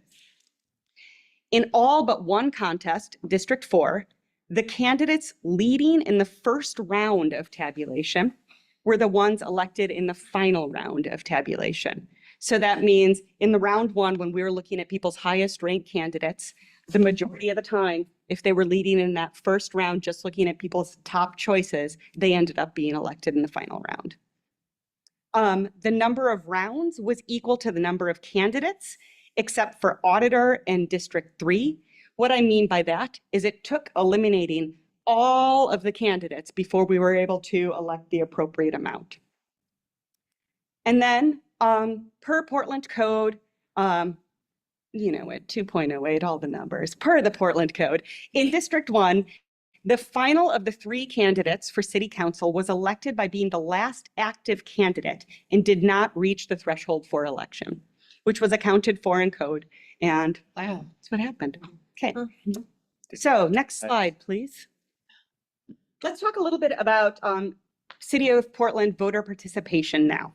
Speaker 3: In all but one contest, District 4, the candidates leading in the first round of tabulation were the ones elected in the final round of tabulation. So that means in the round 1, when we were looking at people's highest ranked candidates, the majority of the time, if they were leading in that first round, just looking at people's top choices, they ended up being elected in the final round. The number of rounds was equal to the number of candidates, except for auditor and District 3. What I mean by that is it took eliminating all of the candidates before we were able to elect the appropriate amount. And then per Portland Code, you know it, 2.08, all the numbers, per the Portland Code, in District 1, the final of the 3 candidates for City Council was elected by being the last active candidate and did not reach the threshold for election, which was accounted for in code. And wow, that's what happened. Okay. So next slide, please. Let's talk a little bit about City of Portland voter participation now.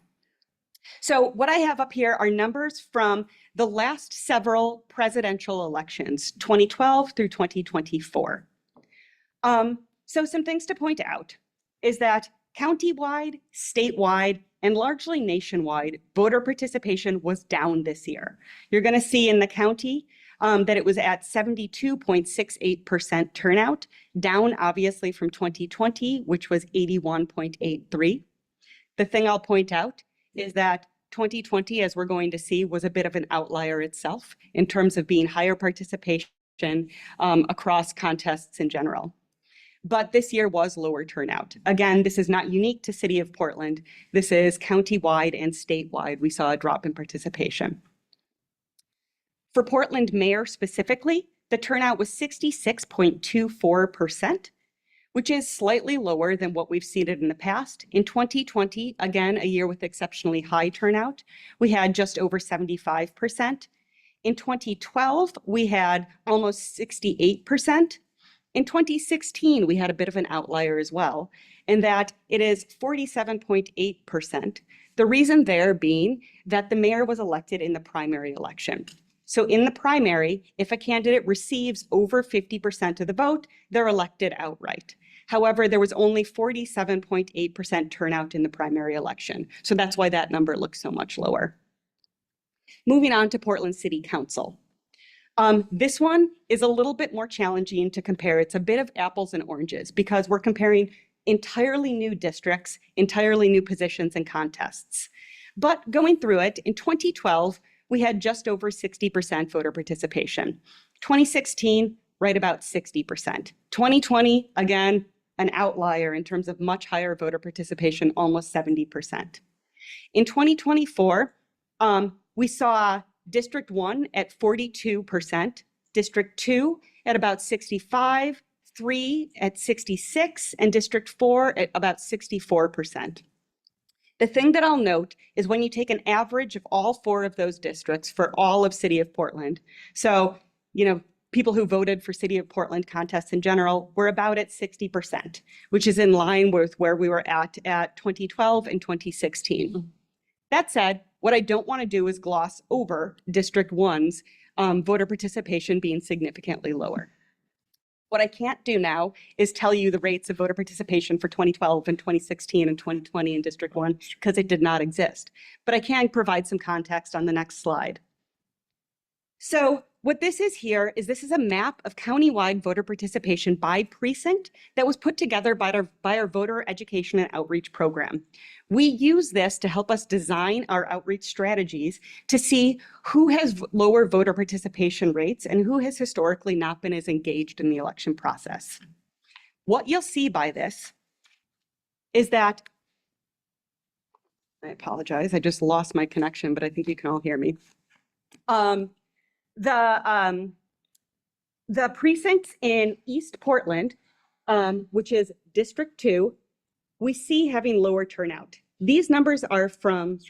Speaker 3: So what I have up here are numbers from the last several presidential elections, 2012 through 2024. So some things to point out is that countywide, statewide, and largely nationwide, voter participation was down this year. You're going to see in the county that it was at 72.68% turnout, down obviously from 2020, which was 81.83. The thing I'll point out is that 2020, as we're going to see, was a bit of an outlier itself in terms of being higher participation across contests in general. But this year was lower turnout. Again, this is not unique to City of Portland. This is countywide and statewide. We saw a drop in participation. For Portland mayor specifically, the turnout was 66.24%, which is slightly lower than what we've seen in the past. In 2020, again, a year with exceptionally high turnout, we had just over 75%. In 2012, we had almost 68%. In 2016, we had a bit of an outlier as well, in that it is 47.8%. The reason there being that the mayor was elected in the primary election. So in the primary, if a candidate receives over 50% of the vote, they're elected outright. However, there was only 47.8% turnout in the primary election. So that's why that number looks so much lower. Moving on to Portland City Council. This one is a little bit more challenging to compare. It's a bit of apples and oranges because we're comparing entirely new districts, entirely new positions and contests. But going through it, in 2012, we had just over 60% voter participation. 2016, right about 60%. 2020, again, an outlier in terms of much higher voter participation, almost 70%. In 2024, we saw District 1 at 42%, District 2 at about 65, 3 at 66, and District 4 at about 64%. The thing that I'll note is when you take an average of all 4 of those districts for all of City of Portland, so, people who voted for City of Portland contests in general were about at 60%, which is in line with where we were at 2012 and 2016. That said, what I don't want to do is gloss over District 1's voter participation being significantly lower. What I can't do now is tell you the rates of voter participation for 2012 and 2016 and 2020 in District 1 because it did not exist. But I can provide some context on the next slide. So what this is here is this is a map of countywide voter participation by precinct that was put together by our voter education and outreach program. We use this to help us design our outreach strategies to see who has lower voter participation rates and who has historically not been as engaged in the election process. What you'll see by this is that, I apologize, I just lost my connection, but I think you can all hear me. The precincts in East Portland, which is District 2, we see having lower turnout. These numbers are from,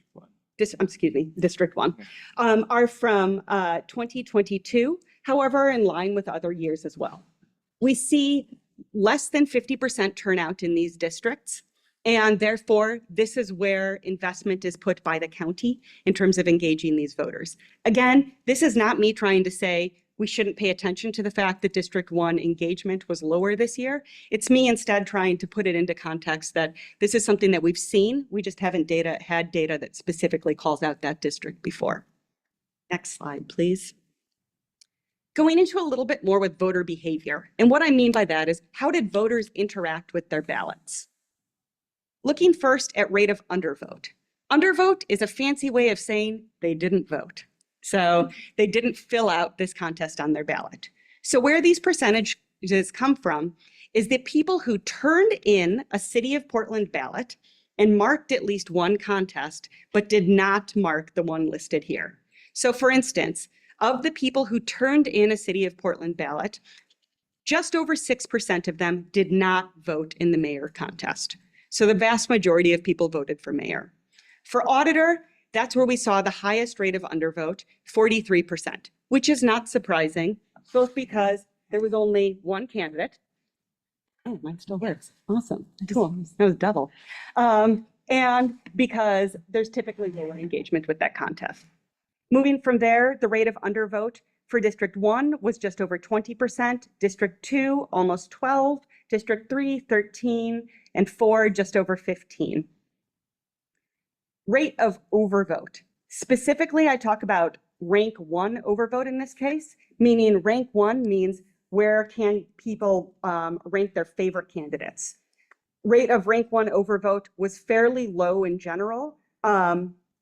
Speaker 3: District 1, are from 2022, however, in line with other years as well. We see less than 50% turnout in these districts, and therefore, this is where investment is put by the county in terms of engaging these voters. Again, this is not me trying to say we shouldn't pay attention to the fact that District 1 engagement was lower this year. It's me instead trying to put it into context that this is something that we've seen. We just haven't had data that specifically calls out that district before. Next slide, please. Going into a little bit more with voter behavior. And what I mean by that is, how did voters interact with their ballots? Looking first at rate of undervote. Undervote is a fancy way of saying they didn't vote. So they didn't fill out this contest on their ballot. So where these percentages come from is that people who turned in a City of Portland ballot and marked at least one contest, but did not mark the one listed here. So for instance, of the people who turned in a City of Portland ballot, just over 6% of them did not vote in the mayor contest. So the vast majority of people voted for mayor. For auditor, that's where we saw the highest rate of undervote, 43%, which is not surprising, both because there was only one candidate. Oh, mine still works. Awesome. Cool. That was double. And because there's typically lower engagement with that contest. Moving from there, the rate of undervote for District 1 was just over 20%, District 2, almost 12, District 3, 13, and 4, just over 15. Rate of overvote. Specifically, I talk about rank 1 overvote in this case, meaning rank 1 means where can people rank their favorite candidates. Rate of rank 1 overvote was fairly low in general,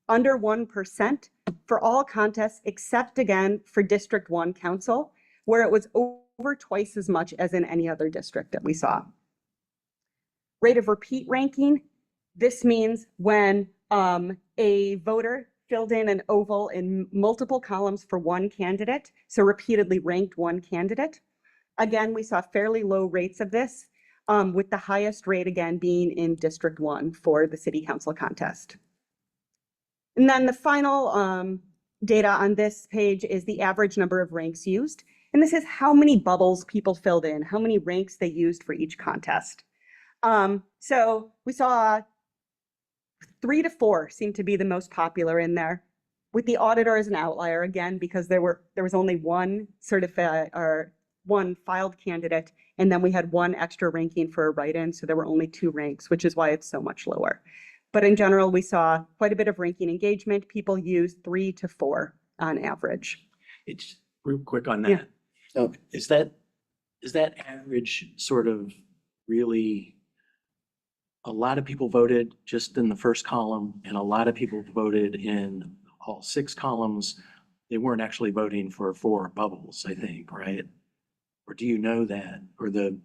Speaker 3: under 1% for all contests except again for District 1 Council, where it was over twice as much as in any other district that we saw. Rate of repeat ranking. This means when a voter filled in an oval in multiple columns for one candidate, so repeatedly ranked one candidate. Again, we saw fairly low rates of this, with the highest rate again being in District 1 for the city council contest. And then the final data on this page is the average number of ranks used. And this is how many bubbles people filled in, how many ranks they used for each contest. So we saw 3 to 4 seem to be the most popular in there, with the auditor as an outlier again, because there was only one certified or one filed candidate, and then we had one extra ranking for a write-in, so there were only 2 ranks, which is why it's so much lower. But in general, we saw quite a bit of ranking engagement. People used 3 to 4 on average.
Speaker 7: It's real quick on
Speaker 3: Yeah.
Speaker 7: that. Oh, is that average sort of really, a lot of people voted just in the first column and a lot of people voted in all 6 columns. They weren't actually voting for 4 bubbles, I think, right? Or do you know that, or the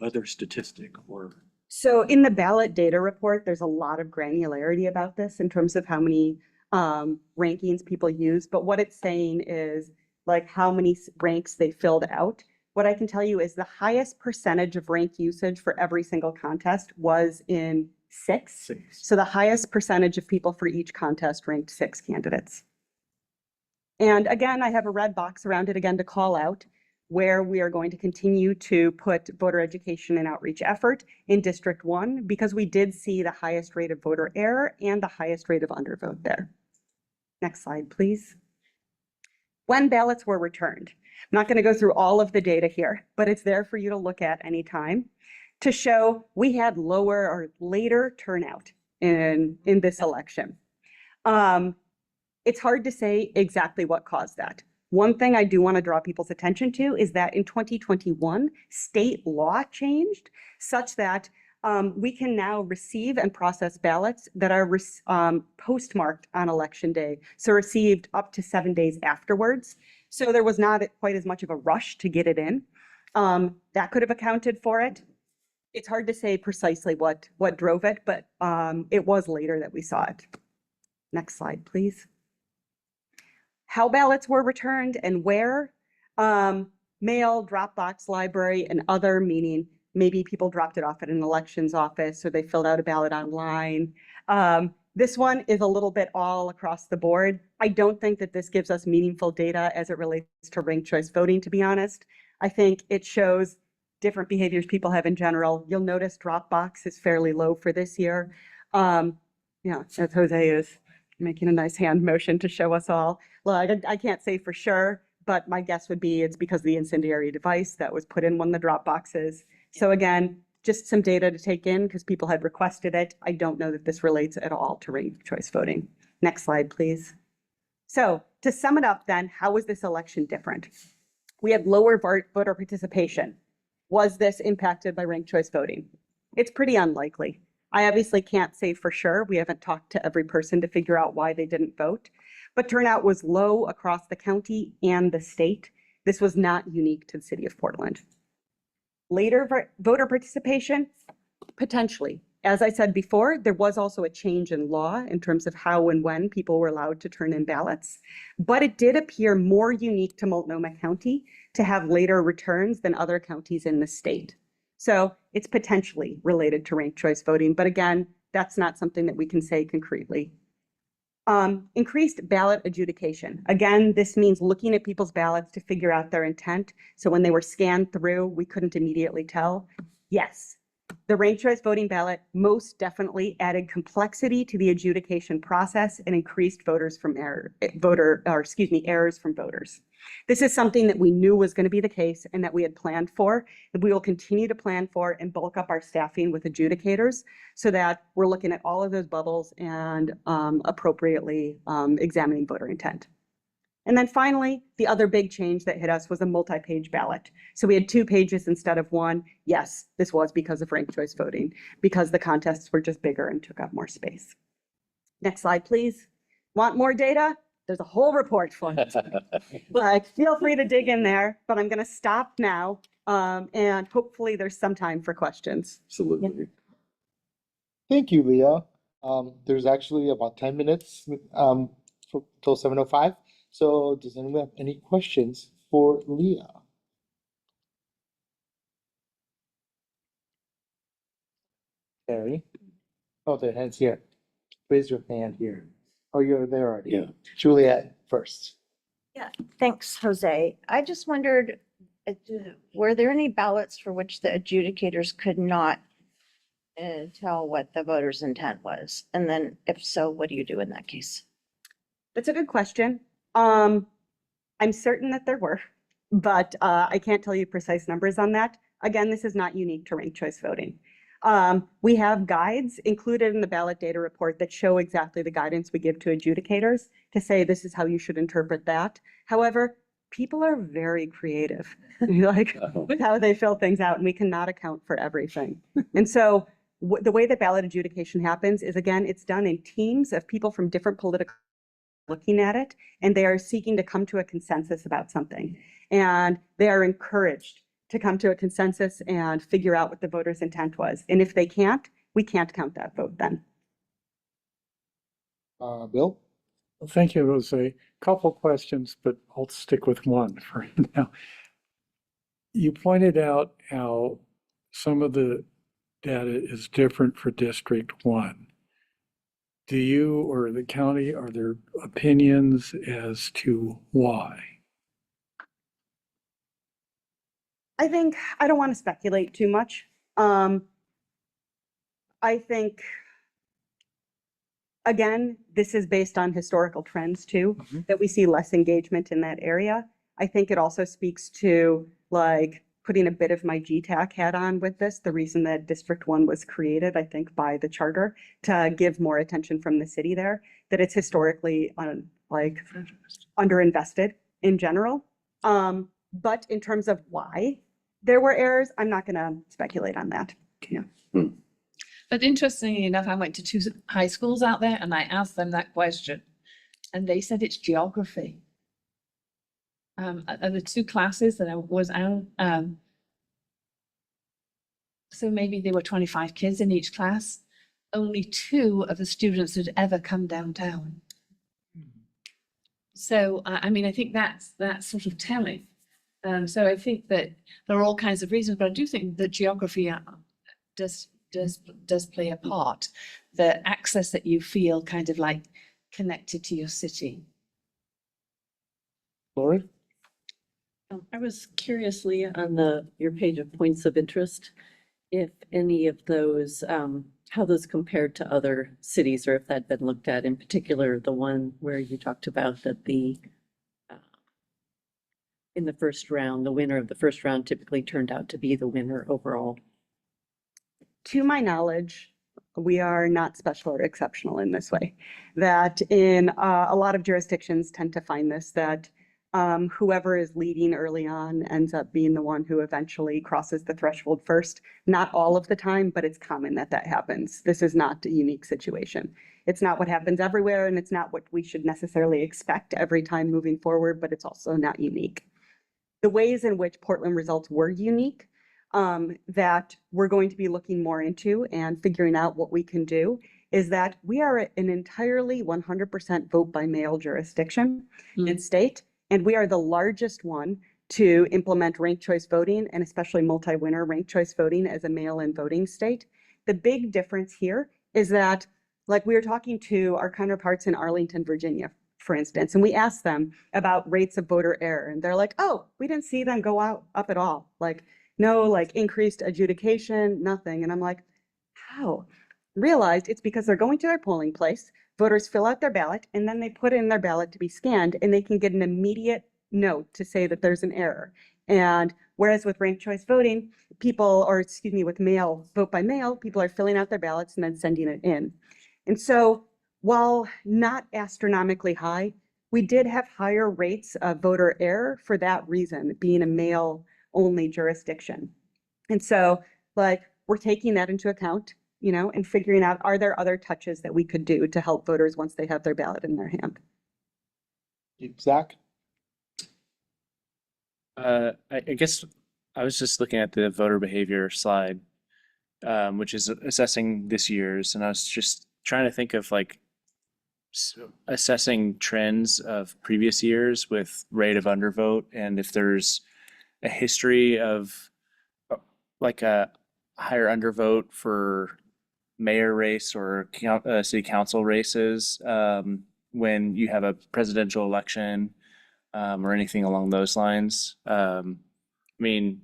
Speaker 7: other statistic, or?
Speaker 3: So in the ballot data report, there's a lot of granularity about this in terms of how many rankings people use. But what it's saying is like how many ranks they filled out. What I can tell you is the highest percentage of rank usage for every single contest was in 6.
Speaker 7: 6.
Speaker 3: So the highest percentage of people for each contest ranked 6 candidates. And again, I have a red box around it again to call out where we are going to continue to put voter education and outreach effort in District 1, because we did see the highest rate of voter error and the highest rate of undervote there. Next slide, please. When ballots were returned. I'm not going to go through all of the data here, but it's there for you to look at anytime to show we had lower or later turnout in this election. It's hard to say exactly what caused that. One thing I do want to draw people's attention to is that in 2021, state law changed such that we can now receive and process ballots that are postmarked on election day, so received up to 7 days afterwards. So there was not quite as much of a rush to get it in. That could have accounted for it. It's hard to say precisely what drove it, but it was later that we saw it. Next slide, please. How ballots were returned and where. Mail, Dropbox, library, and other, meaning maybe people dropped it off at an elections office or they filled out a ballot online. This one is a little bit all across the board. I don't think that this gives us meaningful data as it relates to ranked choice voting, to be honest. I think it shows different behaviors people have in general. You'll notice Dropbox is fairly low for this year. Yeah, as Jose is making a nice hand motion to show us all. Well, I can't say for sure, but my guess would be it's because of the incendiary device that was put in one of the drop boxes. So again, just some data to take in because people had requested it. I don't know that this relates at all to ranked choice voting. Next slide, please. So to sum it up then, how was this election different? We had lower voter participation. Was this impacted by ranked choice voting? It's pretty unlikely. I obviously can't say for sure. We haven't talked to every person to figure out why they didn't vote, but turnout was low across the county and the state. This was not unique to the city of Portland. Later voter participation, potentially. As I said before, there was also a change in law in terms of how and when people were allowed to turn in ballots, but it did appear more unique to Multnomah County to have later returns than other counties in the state. So it's potentially related to ranked choice voting, but again, that's not something that we can say concretely. Increased ballot adjudication. Again, this means looking at people's ballots to figure out their intent. So when they were scanned through, we couldn't immediately tell. Yes, the ranked choice voting ballot most definitely added complexity to the adjudication process and increased errors from voters. This is something that we knew was going to be the case and that we had planned for, and we will continue to plan for and bulk up our staffing with adjudicators so that we're looking at all of those bubbles and appropriately examining voter intent. And then finally, the other big change that hit us was a multi-page ballot. So we had 2 pages instead of 1. Yes, this was because of ranked choice voting, because the contests were just bigger and took up more space. Next slide, please. Want more data? There's a whole report for it. Like, feel free to dig in there, but I'm going to stop now. And hopefully there's some time for questions.
Speaker 5: Absolutely.
Speaker 2: Thank you, Leah. There's actually about 10 minutes till 7:05. So does anyone have any questions for Leah? Carrie? Oh, the hand's here. Raise your hand here. Oh, you're there already.
Speaker 5: Yeah.
Speaker 2: Juliet first.
Speaker 8: Thanks, Jose. I just wondered, were there any ballots for which the adjudicators could not tell what the voter's intent was? And then if so, what do you do in that case?
Speaker 3: That's a good question. I'm certain that there were, but I can't tell you precise numbers on that. Again, this is not unique to ranked choice voting. We have guides included in the ballot data report that show exactly the guidance we give to adjudicators to say this is how you should interpret that. However, people are very creative, like with how they fill things out, and we cannot account for everything. And so the way that ballot adjudication happens is, again, it's done in teams of people from different political looking at it, and they are seeking to come to a consensus about something. And they are encouraged to come to a consensus and figure out what the voter's intent was. And if they can't, we can't count that vote then.
Speaker 2: Bill?
Speaker 4: Well, thank you, Jose. Couple questions, but I'll stick with one for now. You pointed out how some of the data is different for District 1. Do you or the county, are there opinions as to why?
Speaker 3: I think, I don't want to speculate too much. I think, again, this is based on historical trends too, that we see less engagement in that area. I think it also speaks to like putting a bit of my GTAC hat on with this, the reason that District 1 was created, I think, by the charter to give more attention from the city there, that it's historically underinvested in general. But in terms of why there were errors, I'm not going to speculate on that. Yeah.
Speaker 9: But interestingly enough, I went to two high schools out there and I asked them that question. And they said it's geography. Of the two classes that I was out, so maybe there were 25 kids in each class. Only 2 of the students had ever come downtown. So, I mean, I think that's sort of telling. So I think that there are all kinds of reasons, but I do think that geography does play a part. The access that you feel kind of like connected to your city.
Speaker 2: Lori?
Speaker 10: I was curiously on your page of points of interest, if any of those, how those compared to other cities, or if that'd been looked at, in particular, the one where you talked about that in the first round, the winner of the first round typically turned out to be the winner overall.
Speaker 3: To my knowledge, we are not special or exceptional in this way. That in a lot of jurisdictions tend to find this, that whoever is leading early on ends up being the one who eventually crosses the threshold first. Not all of the time, but it's common that that happens. This is not a unique situation. It's not what happens everywhere, and it's not what we should necessarily expect every time moving forward, but it's also not unique. The ways in which Portland results were unique, that we're going to be looking more into and figuring out what we can do, is that we are an entirely 100% vote by mail jurisdiction in state, and we are the largest one to implement ranked choice voting, and especially multi-winner ranked choice voting as a mail-in voting state. The big difference here is that, like, we were talking to our counterparts in Arlington, Virginia, for instance, and we asked them about rates of voter error, and they're like, oh, we didn't see them go up at all. Like, no, like increased adjudication, nothing. And I'm like, how? Realized it's because they're going to their polling place, voters fill out their ballot, and then they put in their ballot to be scanned, and they can get an immediate note to say that there's an error. And whereas with ranked choice voting, with mail, vote by mail, people are filling out their ballots and then sending it in. And so while not astronomically high, we did have higher rates of voter error for that reason, being a mail only jurisdiction. And so, like, we're taking that into account. and figuring out, are there other touches that we could do to help voters once they have their ballot in their hand?
Speaker 2: Zach?
Speaker 11: I guess I was just looking at the voter behavior slide, which is assessing this year's, and I was just trying to think of like assessing trends of previous years with rate of undervote, and if there's a history of like a higher undervote for mayor race or city council races when you have a presidential election or anything along those lines. I mean,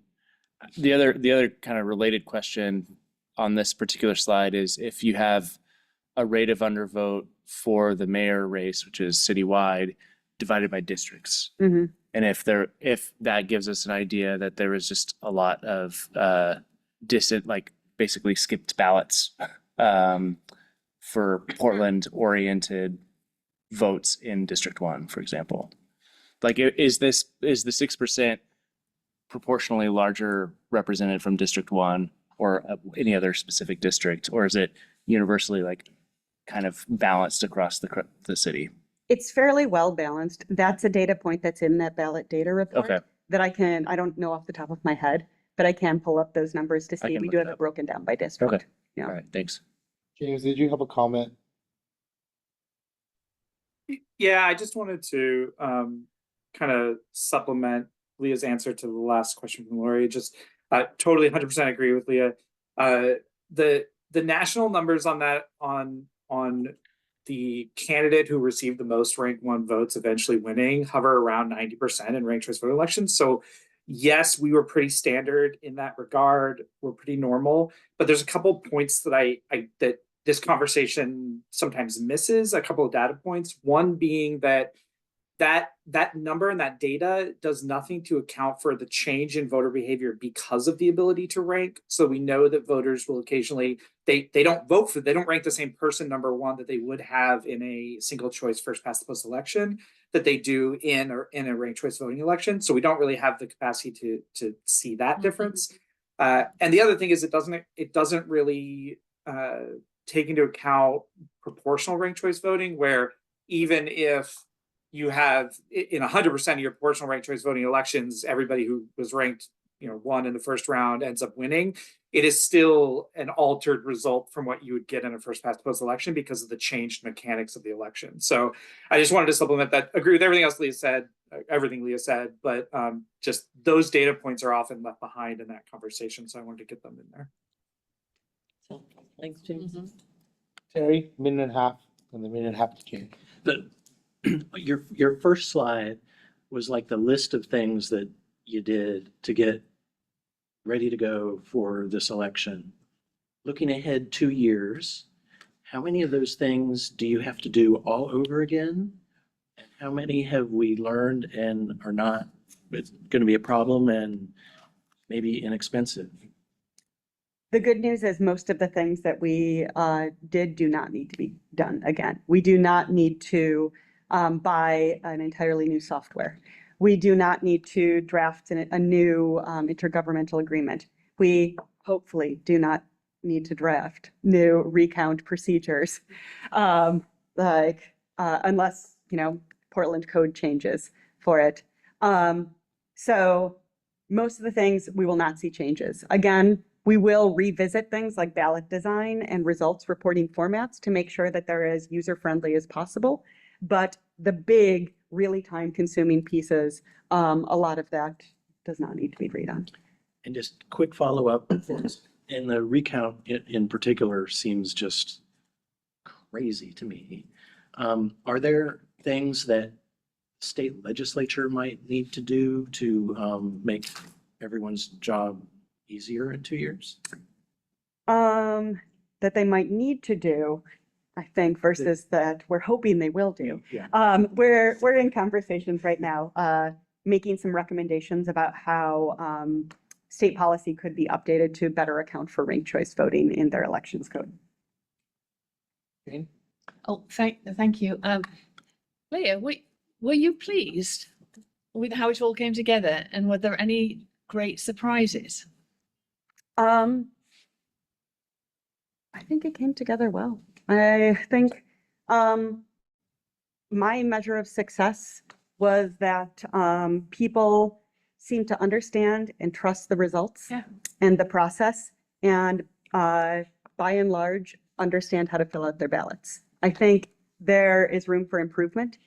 Speaker 11: the other kind of related question on this particular slide is if you have a rate of undervote for the mayor race, which is citywide, divided by districts.
Speaker 3: Mhm.
Speaker 11: And if that gives us an idea that there was just a lot of distant, like basically skipped ballots for Portland oriented votes in District 1, for example. Like, is the 6% proportionally larger represented from District 1 or any other specific district, or is it universally like kind of balanced across the city?
Speaker 3: It's fairly well balanced. That's a data point that's in that ballot data report.
Speaker 11: Okay.
Speaker 3: That I don't know off the top of my head, but I can pull up those numbers to see.
Speaker 11: can
Speaker 3: We
Speaker 11: look
Speaker 3: do
Speaker 11: it
Speaker 3: have it
Speaker 11: up.
Speaker 3: broken down by district.
Speaker 11: Okay.
Speaker 3: Yeah.
Speaker 11: All right, thanks.
Speaker 2: James, did you have a comment?
Speaker 12: Yeah, I just wanted to kind of supplement Leah's answer to the last question from Lori. Just totally 100% agree with Leah. The national numbers on that on the candidate who received the most rank 1 votes eventually winning hover around 90% in ranked choice vote elections. So yes, we were pretty standard in that regard. We're pretty normal, but there's a couple points that that this conversation sometimes misses, a couple of data points. One being that number and that data does nothing to account for the change in voter behavior because of the ability to rank. So we know that voters will occasionally, they don't rank the same person, number one, that they would have in a single choice first past the post election that they do in a ranked choice voting election. So we don't really have the capacity to see that difference. And the other thing is it doesn't really take into account proportional ranked choice voting, where even if you have in 100% of your proportional ranked choice voting elections, everybody who was ranked, 1 in the first round ends up winning. It is still an altered result from what you would get in a first past post election because of the changed mechanics of the election. So I just wanted to supplement that. Agree with everything else Leah said, but just those data points are often left behind in that conversation. So I wanted to get them in there.
Speaker 10: So, thanks, James.
Speaker 2: Terry, minute and a half, and the minute and a half to James.
Speaker 7: Your first slide was like the list of things that you did to get ready to go for this election. Looking ahead 2 years, how many of those things do you have to do all over again? And how many have we learned and are not, it's going to be a problem and maybe inexpensive?
Speaker 3: The good news is most of the things that we did do not need to be done again. We do not need to buy an entirely new software. We do not need to draft a new intergovernmental agreement. We hopefully do not need to draft new recount procedures, unless, Portland code changes for it. So most of the things we will not see changes. Again, we will revisit things like ballot design and results reporting formats to make sure that they're as user-friendly as possible. But the big, really time-consuming pieces, a lot of that does not need to be redone.
Speaker 7: And just quick follow-up, and the recount in particular seems just crazy to me. Are there things that state legislature might need to do to make everyone's job easier in 2 years?
Speaker 3: That they might need to do, I think, versus that we're hoping they will do.
Speaker 7: Yeah.
Speaker 3: We're in conversations right now, making some recommendations about how state policy could be updated to better account for ranked choice voting in their elections code.
Speaker 2: Jane?
Speaker 9: Oh, thank you. Leah, were you pleased with how it all came together, and were there any great surprises?
Speaker 3: I think it came together well. I think my measure of success was that people seem to understand and trust the results
Speaker 9: Yeah.
Speaker 3: and the process, and by and large, understand how to fill out their ballots. I think there is room for improvement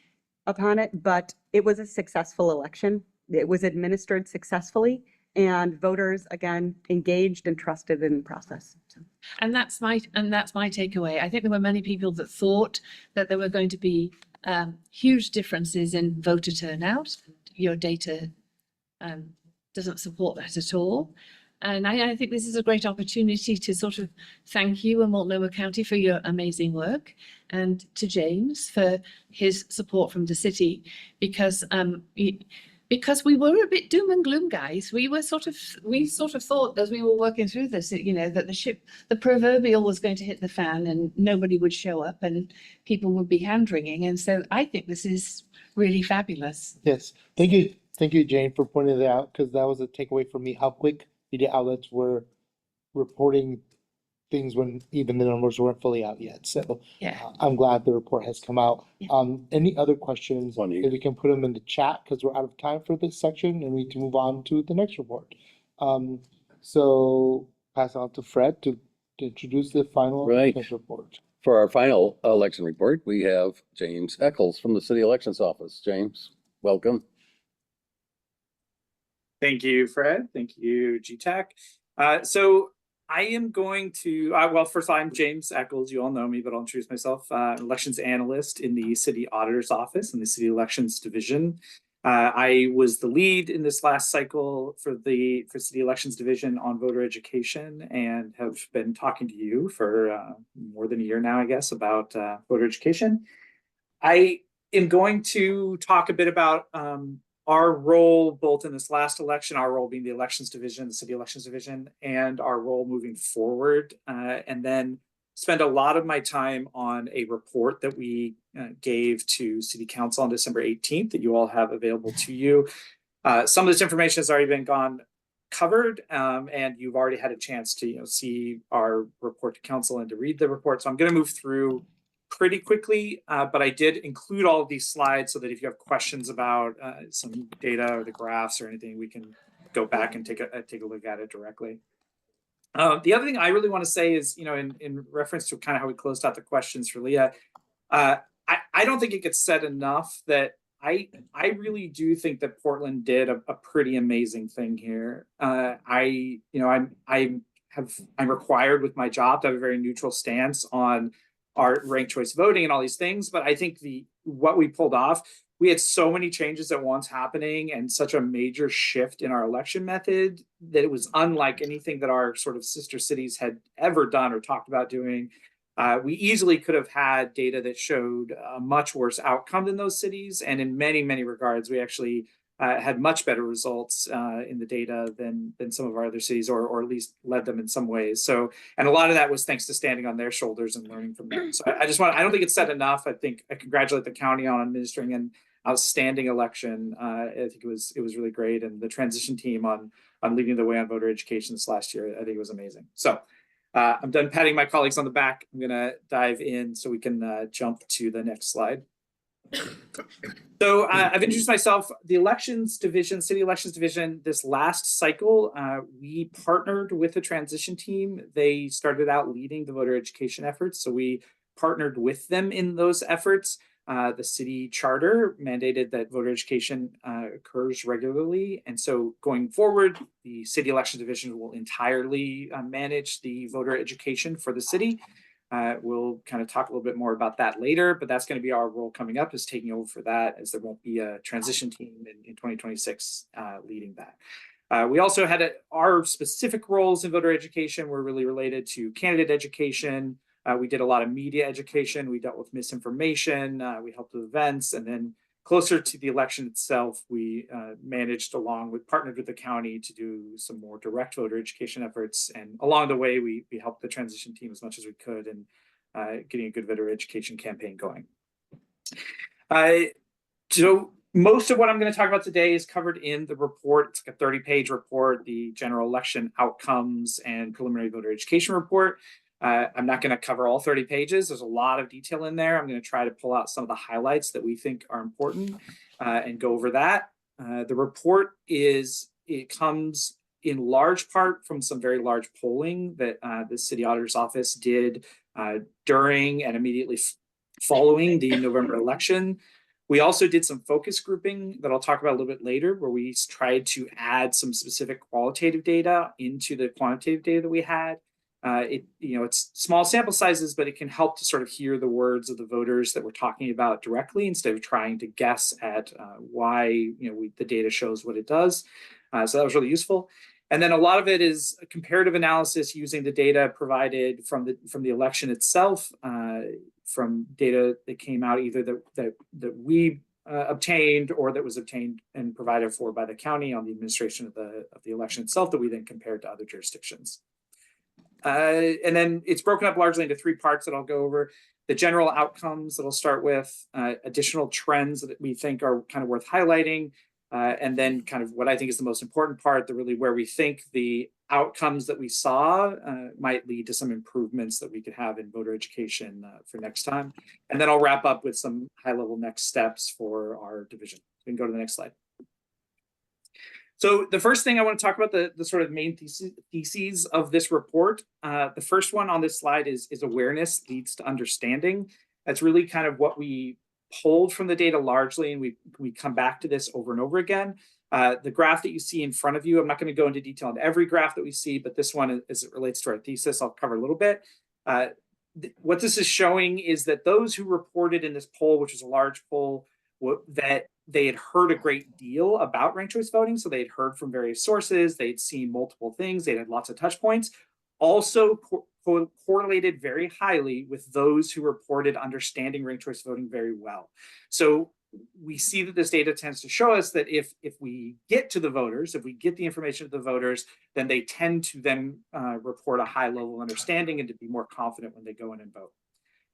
Speaker 3: upon it, but it was a successful election. It was administered successfully, and voters, again, engaged and trusted in the process. So.
Speaker 9: And that's my takeaway. I think there were many people that thought that there were going to be huge differences in voter turnout. Your data doesn't support that at all. And I think this is a great opportunity to sort of thank you and Multnomah County for your amazing work, and to James for his support from the city, because we were a bit doom and gloom, guys. We sort of thought as we were working through this, you know, that the proverbial was going to hit the fan and nobody would show up and people would be hand wringing. And so I think this is really fabulous.
Speaker 2: Yes, thank you, Jane, for pointing that out, because that was a takeaway for me, how quick media outlets were reporting things when even the numbers weren't fully out yet. So
Speaker 9: Yeah.
Speaker 2: I'm glad the report has come out. Any other questions?
Speaker 5: One here.
Speaker 2: If we can put them in the chat, because we're out of time for this section and we need to move on to the next report. So pass on to Fred to introduce the final
Speaker 5: Right.
Speaker 2: report.
Speaker 5: For our final election report, we have James Eccles from the City Elections Office. James, welcome.
Speaker 12: Thank you, Fred. Thank you, GTAC. So I am going to, well, first I'm James Eccles. You all know me, but I'll introduce myself. Elections analyst in the City Auditor's Office in the City Elections Division. I was the lead in this last cycle for City Elections Division on voter education, and have been talking to you for more than a year now, I guess, about voter education. I am going to talk a bit about our role both in this last election, our role being the Elections Division, the City Elections Division, and our role moving forward, and then spend a lot of my time on a report that we gave to City Council on December 18th that you all have available to you. Some of this information has already been covered, and you've already had a chance to see our report to council and to read the report. So I'm going to move through pretty quickly, but I did include all of these slides so that if you have questions about some data or the graphs or anything, we can go back and take a look at it directly. The other thing I really want to say is, in reference to kind of how we closed out the questions for Leah, I don't think it gets said enough that I really do think that Portland did a pretty amazing thing here. I'm required with my job to have a very neutral stance on our ranked choice voting and all these things, but I think what we pulled off, we had so many changes at once happening and such a major shift in our election method that it was unlike anything that our sort of sister cities had ever done or talked about doing. We easily could have had data that showed a much worse outcome than those cities, and in many, many regards, we actually had much better results in the data than some of our other cities, or at least led them in some ways. So, and a lot of that was thanks to standing on their shoulders and learning from them. So I don't think it's said enough. I think I congratulate the county on administering an outstanding election. I think it was really great, and the transition team on leading the way on voter education this last year, I think it was amazing. So I'm done patting my colleagues on the back. I'm gonna dive in so we can jump to the next slide. So I've introduced myself, the Elections Division, City Elections Division. This last cycle, we partnered with the transition team. They started out leading the voter education efforts, so we partnered with them in those efforts. The city charter mandated that voter education occurs regularly, and so going forward, the City Elections Division will entirely manage the voter education for the city. We'll kind of talk a little bit more about that later, but that's going to be our role coming up, is taking over for that, as there won't be a transition team in 2026 leading that. We also had our specific roles in voter education were really related to candidate education. We did a lot of media education. We dealt with misinformation. We helped with events, and then closer to the election itself, we partnered with the county to do some more direct voter education efforts. And along the way, we helped the transition team as much as we could in getting a good voter education campaign going. So most of what I'm going to talk about today is covered in the report. It's like a 30-page report, the general election outcomes and preliminary voter education report. I'm not going to cover all 30 pages. There's a lot of detail in there. I'm going to try to pull out some of the highlights that we think are important and go over that. The report comes in large part from some very large polling that the city auditor's office did during and immediately following the November election. We also did some focus grouping that I'll talk about a little bit later, where we tried to add some specific qualitative data into the quantitative data that we had. It's small sample sizes, but it can help to sort of hear the words of the voters that we're talking about directly instead of trying to guess at why the data shows what it does. So that was really useful. And then a lot of it is a comparative analysis using the data provided from the election itself, from data that came out either that we obtained or that was obtained and provided for by the county on the administration of the election itself that we then compared to other jurisdictions. And then it's broken up largely into 3 parts that I'll go over. The general outcomes that I'll start with, additional trends that we think are kind of worth highlighting, and then kind of what I think is the most important part, where we think the outcomes that we saw might lead to some improvements that we could have in voter education for next time. And then I'll wrap up with some high-level next steps for our division. We can go to the next slide. So the first thing I want to talk about, the sort of main theses of this report. The first one on this slide is awareness leads to understanding. That's really kind of what we pulled from the data largely, and we come back to this over and over again. The graph that you see in front of you, I'm not going to go into detail on every graph that we see, but this one, as it relates to our thesis, I'll cover a little bit. What this is showing is that those who reported in this poll, which is a large poll, that they had heard a great deal about ranked choice voting. So they had heard from various sources, they'd seen multiple things, they had lots of touch points, also correlated very highly with those who reported understanding ranked choice voting very well. So we see that this data tends to show us that if we get to the voters, if we get the information to the voters, then they tend to then report a high level of understanding and to be more confident when they go in and vote.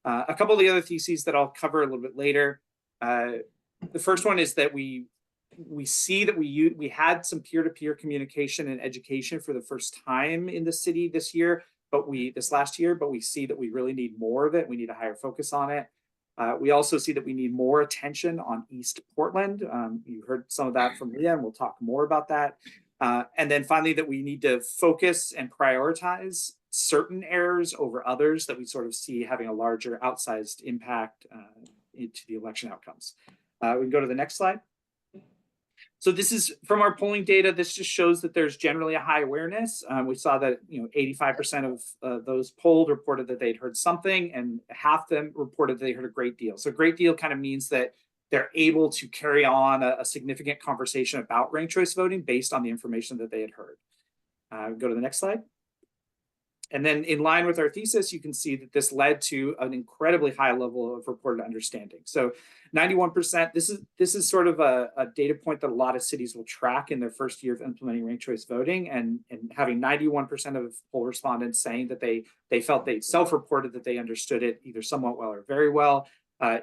Speaker 12: A couple of the other theses that I'll cover a little bit later. The first one is that we see that we had some peer-to-peer communication and education for the first time in the city this last year, but we see that we really need more of it. We need a higher focus on it. We also see that we need more attention on East Portland. You heard some of that from Leah, and we'll talk more about that. And then finally, that we need to focus and prioritize certain errors over others that we sort of see having a larger outsized impact into the election outcomes. We can go to the next slide. So this is from our polling data. This just shows that there's generally a high awareness. We saw that 85% of those polled reported that they'd heard something, and half them reported they heard a great deal. So great deal kind of means that they're able to carry on a significant conversation about ranked choice voting based on the information that they had heard. Go to the next slide. And then in line with our thesis, you can see that this led to an incredibly high level of reported understanding. So 91%, this is sort of a data point that a lot of cities will track in their first year of implementing ranked choice voting, and having 91% of poll respondents saying that they felt they self-reported that they understood it either somewhat well or very well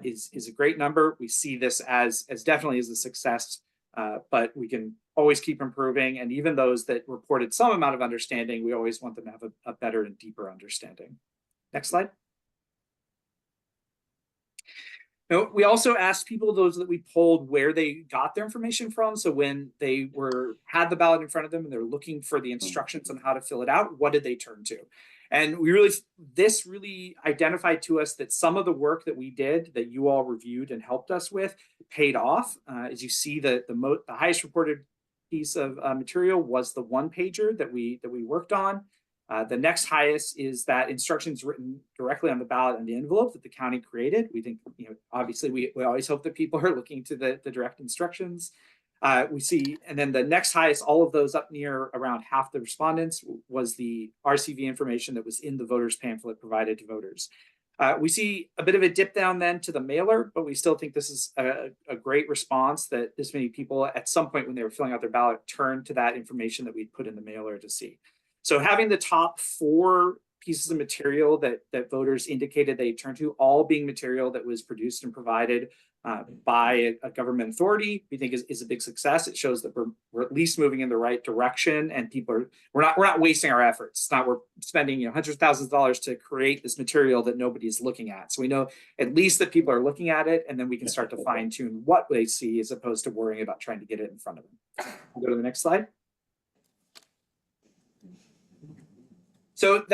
Speaker 12: is a great number. We see this as definitely as a success, but we can always keep improving. And even those that reported some amount of understanding, we always want them to have a better and deeper understanding. Next slide. Now, we also asked people, those that we polled, where they got their information from. So when they had the ballot in front of them and they're looking for the instructions on how to fill it out, what did they turn to? And this really identified to us that some of the work that we did, that you all reviewed and helped us with, paid off. As you see, the highest reported piece of material was the one-pager that we worked on. The next highest is that instructions written directly on the ballot and the envelope that the county created. We think, obviously we always hope that people are looking to the direct instructions. We see, and then the next highest, all of those up near around half the respondents, was the RCV information that was in the voters pamphlet provided to voters. We see a bit of a dip down then to the mailer, but we still think this is a great response that this many people at some point when they were filling out their ballot turned to that information that we'd put in the mailer to see. So having the top 4 pieces of material that voters indicated they turned to, all being material that was produced and provided by a government authority, we think is a big success. It shows that we're at least moving in the right direction, and we're not wasting our efforts. It's not we're spending hundreds of thousands of dollars to create this material that nobody's looking at. So we know at least that people are looking at it, and then we can start to fine tune what they see as opposed to worrying about trying to get it in front of them. We'll go to the next slide. So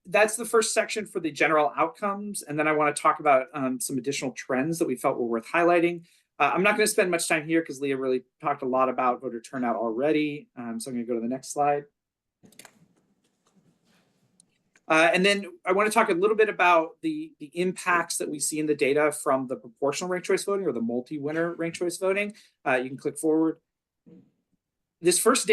Speaker 12: that's the first section for the general outcomes. And then I want to talk about some additional trends that we felt were worth highlighting. I'm not going to spend much time here because Leah really talked a lot about voter turnout already. So I'm going to go to the next slide. And then I want to talk a little bit about the impacts that we see in the data from the proportional ranked choice voting or the multi-winner ranked choice voting. You can click forward. This first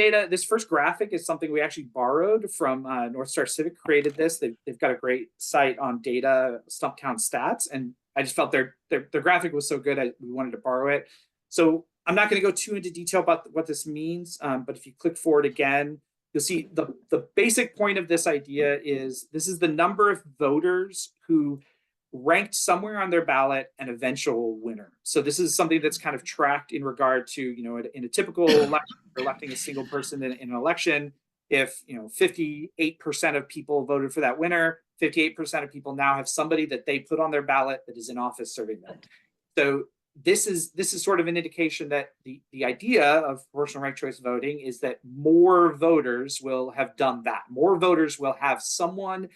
Speaker 12: graphic is something we actually borrowed from North Star Civic created this. They've got a great site on data, Stumptown Stats, and I just felt their graphic was so good, we wanted to borrow it. So I'm not going to go too into detail about what this means, but if you click forward again, you'll see the basic point of this idea is this is the number of voters who ranked somewhere on their ballot an eventual winner. So this is something that's kind of tracked in regard to, in a typical election, electing a single person in an election. If 58% of people voted for that winner, 58% of people now have somebody that they put on their ballot that is in office serving them. So this is sort of an indication that the idea of proportional ranked choice voting is that more voters will have done that. More voters will have someone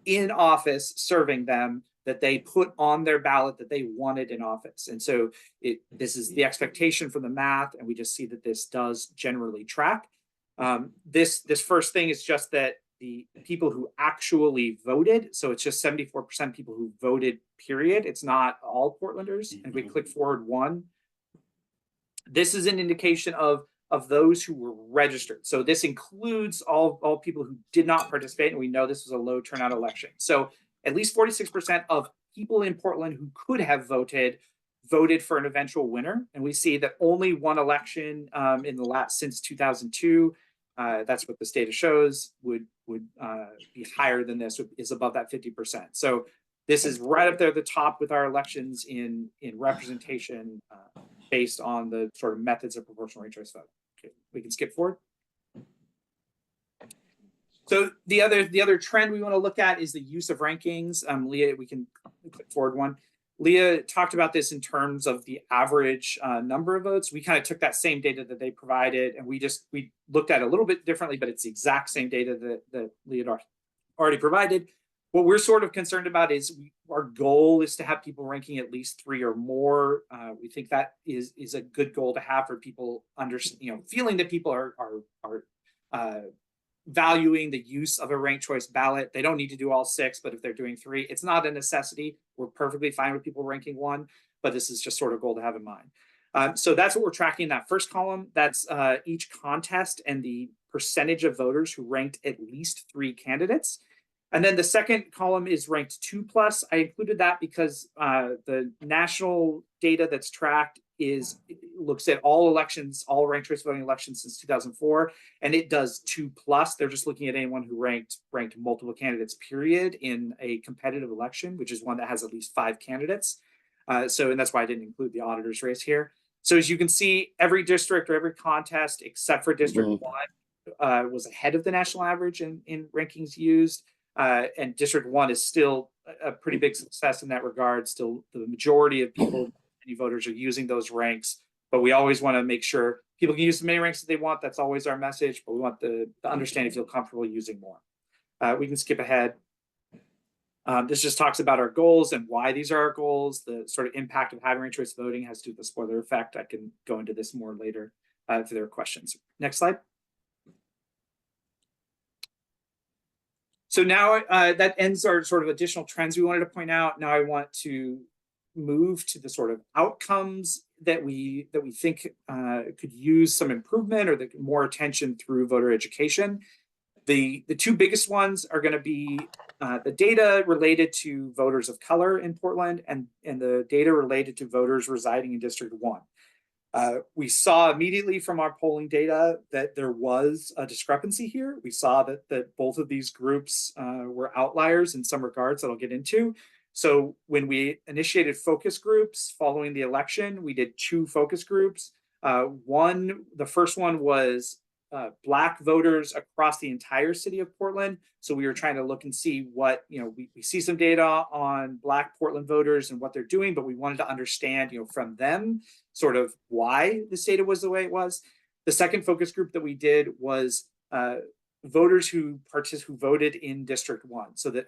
Speaker 12: in office serving them that they put on their ballot that they wanted in office. And so this is the expectation from the math, and we just see that this does generally track. This first thing is just that the people who actually voted, so it's just 74% people who voted, period. It's not all Portlanders. And we click forward one. This is an indication of those who were registered. So this includes all people who did not participate, and we know this was a low turnout election. So at least 46% of people in Portland who could have voted for an eventual winner. And we see that only one election in the last since 2002, that's what this data shows, would be higher than this, is above that 50%. So this is right up there at the top with our elections in representation based on the sort of methods of proportional ranked choice voting. Okay, we can skip forward. So the other trend we want to look at is the use of rankings. Leah, we can click forward one. Leah talked about this in terms of the average number of votes. We kind of took that same data that they provided, and we looked at it a little bit differently, but it's the exact same data that Leah had already provided. What we're sort of concerned about is our goal is to have people ranking at least 3 or more. We think that is a good goal to have for people feeling that people are valuing the use of a ranked choice ballot. They don't need to do all 6, but if they're doing 3, it's not a necessity. We're perfectly fine with people ranking 1, but this is just sort of a goal to have in mind. So that's what we're tracking in that first column. That's each contest and the percentage of voters who ranked at least 3 candidates. And then the second column is ranked 2+. I included that because the national data that's tracked looks at all elections, all ranked choice voting elections since 2004, and it does 2+. They're just looking at anyone who ranked multiple candidates, period, in a competitive election, which is one that has at least 5 candidates. And that's why I didn't include the auditor's race here. So as you can see, every district or every contest except for District 1 was ahead of the national average in rankings used. And District 1 is still a pretty big success in that regard. Still, the majority of people, many voters, are using those ranks. But we always want to make sure people can use as many ranks as they want. That's always our message. But we want the understanding to feel comfortable using more. We can skip ahead. This just talks about our goals and why these are our goals. The sort of impact of having ranked choice voting has to do with the spoiler effect. I can go into this more later if there are questions. Next slide. So now that ends our sort of additional trends we wanted to point out. Now I want to move to the sort of outcomes that we think could use some improvement or more attention through voter education. The 2 biggest ones are going to be the data related to voters of color in Portland and the data related to voters residing in District 1. We saw immediately from our polling data that there was a discrepancy here. We saw that both of these groups were outliers in some regards that I'll get into. So when we initiated focus groups following the election, we did 2 focus groups. The first one was Black voters across the entire city of Portland. So we were trying to look and see what, we see some data on Black Portland voters and what they're doing, but we wanted to understand, from them sort of why this data was the way it was. The second focus group that we did was voters who voted in District 1, so that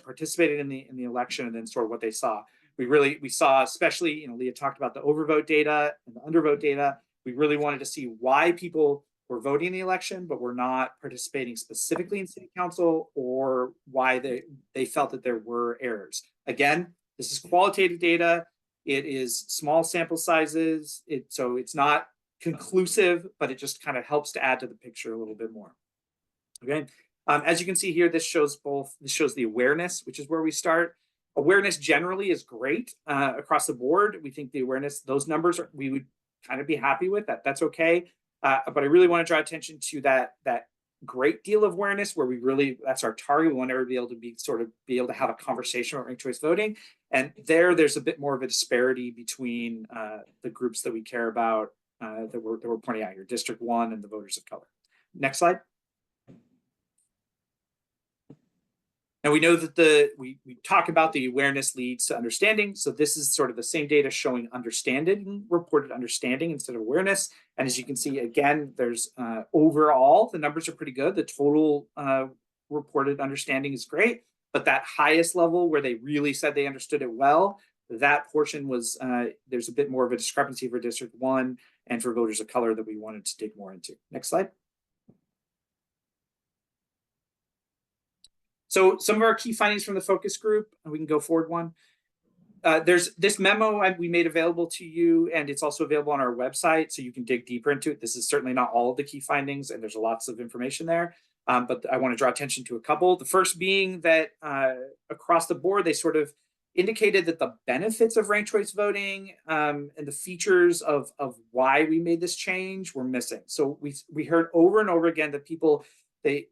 Speaker 12: participated in the election, and then sort of what they saw. We saw, especially, Leah talked about the overvote data and the undervote data. We really wanted to see why people were voting in the election, but were not participating specifically in city council, or why they felt that there were errors. Again, this is qualitative data. It is small sample sizes. So it's not conclusive, but it just kind of helps to add to the picture a little bit more. Okay. As you can see here, this shows the awareness, which is where we start. Awareness generally is great across the board. We think the awareness, those numbers we would kind of be happy with that. That's okay. But I really want to draw attention to that great deal of awareness where that's our target. We want everybody to be able to have a conversation about ranked choice voting. And there's a bit more of a disparity between the groups that we care about that we're pointing out here, District 1 and the voters of color. Next slide. Now we know that we talk about the awareness leads to understanding. So this is sort of the same data showing reported understanding instead of awareness. And as you can see, again, there's overall, the numbers are pretty good. The total reported understanding is great, but that highest level where they really said they understood it well, that portion was, there's a bit more of a discrepancy for District 1 and for voters of color that we wanted to dig more into. Next slide. So some of our key findings from the focus group, and we can go forward one. There's this memo we made available to you, and it's also available on our website, so you can dig deeper into it. This is certainly not all of the key findings, and there's lots of information there, but I want to draw attention to a couple. The first being that across the board, they sort of indicated that the benefits of ranked choice voting and the features of why we made this change were missing. So we heard over and over again that people, they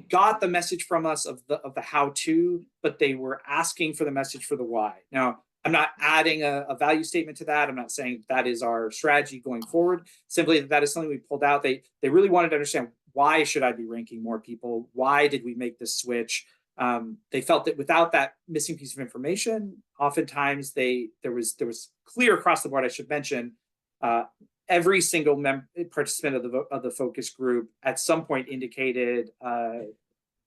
Speaker 12: got the message from us of the how-to, but they were asking for the message for the why. Now, I'm not adding a value statement to that. I'm not saying that is our strategy going forward. Simply that is something we pulled out. They really wanted to understand, why should I be ranking more people? Why did we make this switch? They felt that without that missing piece of information, oftentimes there was clear across the board, I should mention, every single participant of the focus group at some point indicated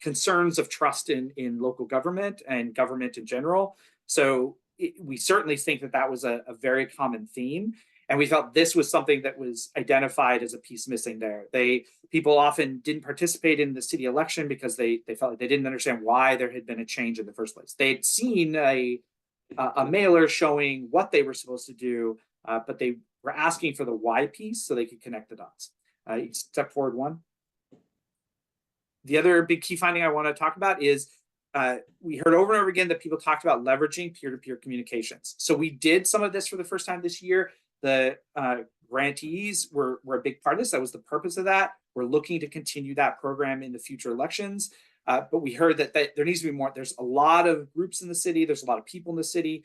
Speaker 12: concerns of trust in local government and government in general. So we certainly think that was a very common theme. And we felt this was something that was identified as a piece missing there. People often didn't participate in the city election because they felt like they didn't understand why there had been a change in the first place. They'd seen a mailer showing what they were supposed to do, but they were asking for the why piece so they could connect the dots. Step forward one. The other big key finding I want to talk about is we heard over and over again that people talked about leveraging peer-to-peer communications. So we did some of this for the first time this year. The grantees were a big part of this. That was the purpose of that. We're looking to continue that program in the future elections. But we heard that there needs to be more. There's a lot of groups in the city. There's a lot of people in the city.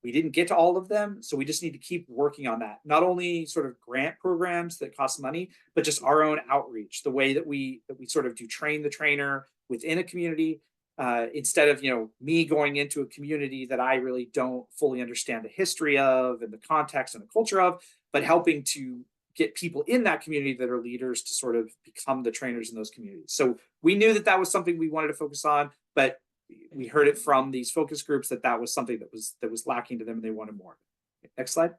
Speaker 12: We didn't get to all of them, so we just need to keep working on that. Not only sort of grant programs that cost money, but just our own outreach, the way that we sort of do train the trainer within a community, instead of me going into a community that I really don't fully understand the history of and the context and the culture of, but helping to get people in that community that are leaders to sort of become the trainers in those communities. So we knew that was something we wanted to focus on, but we heard it from these focus groups that was something that was lacking to them and they wanted more. Next slide.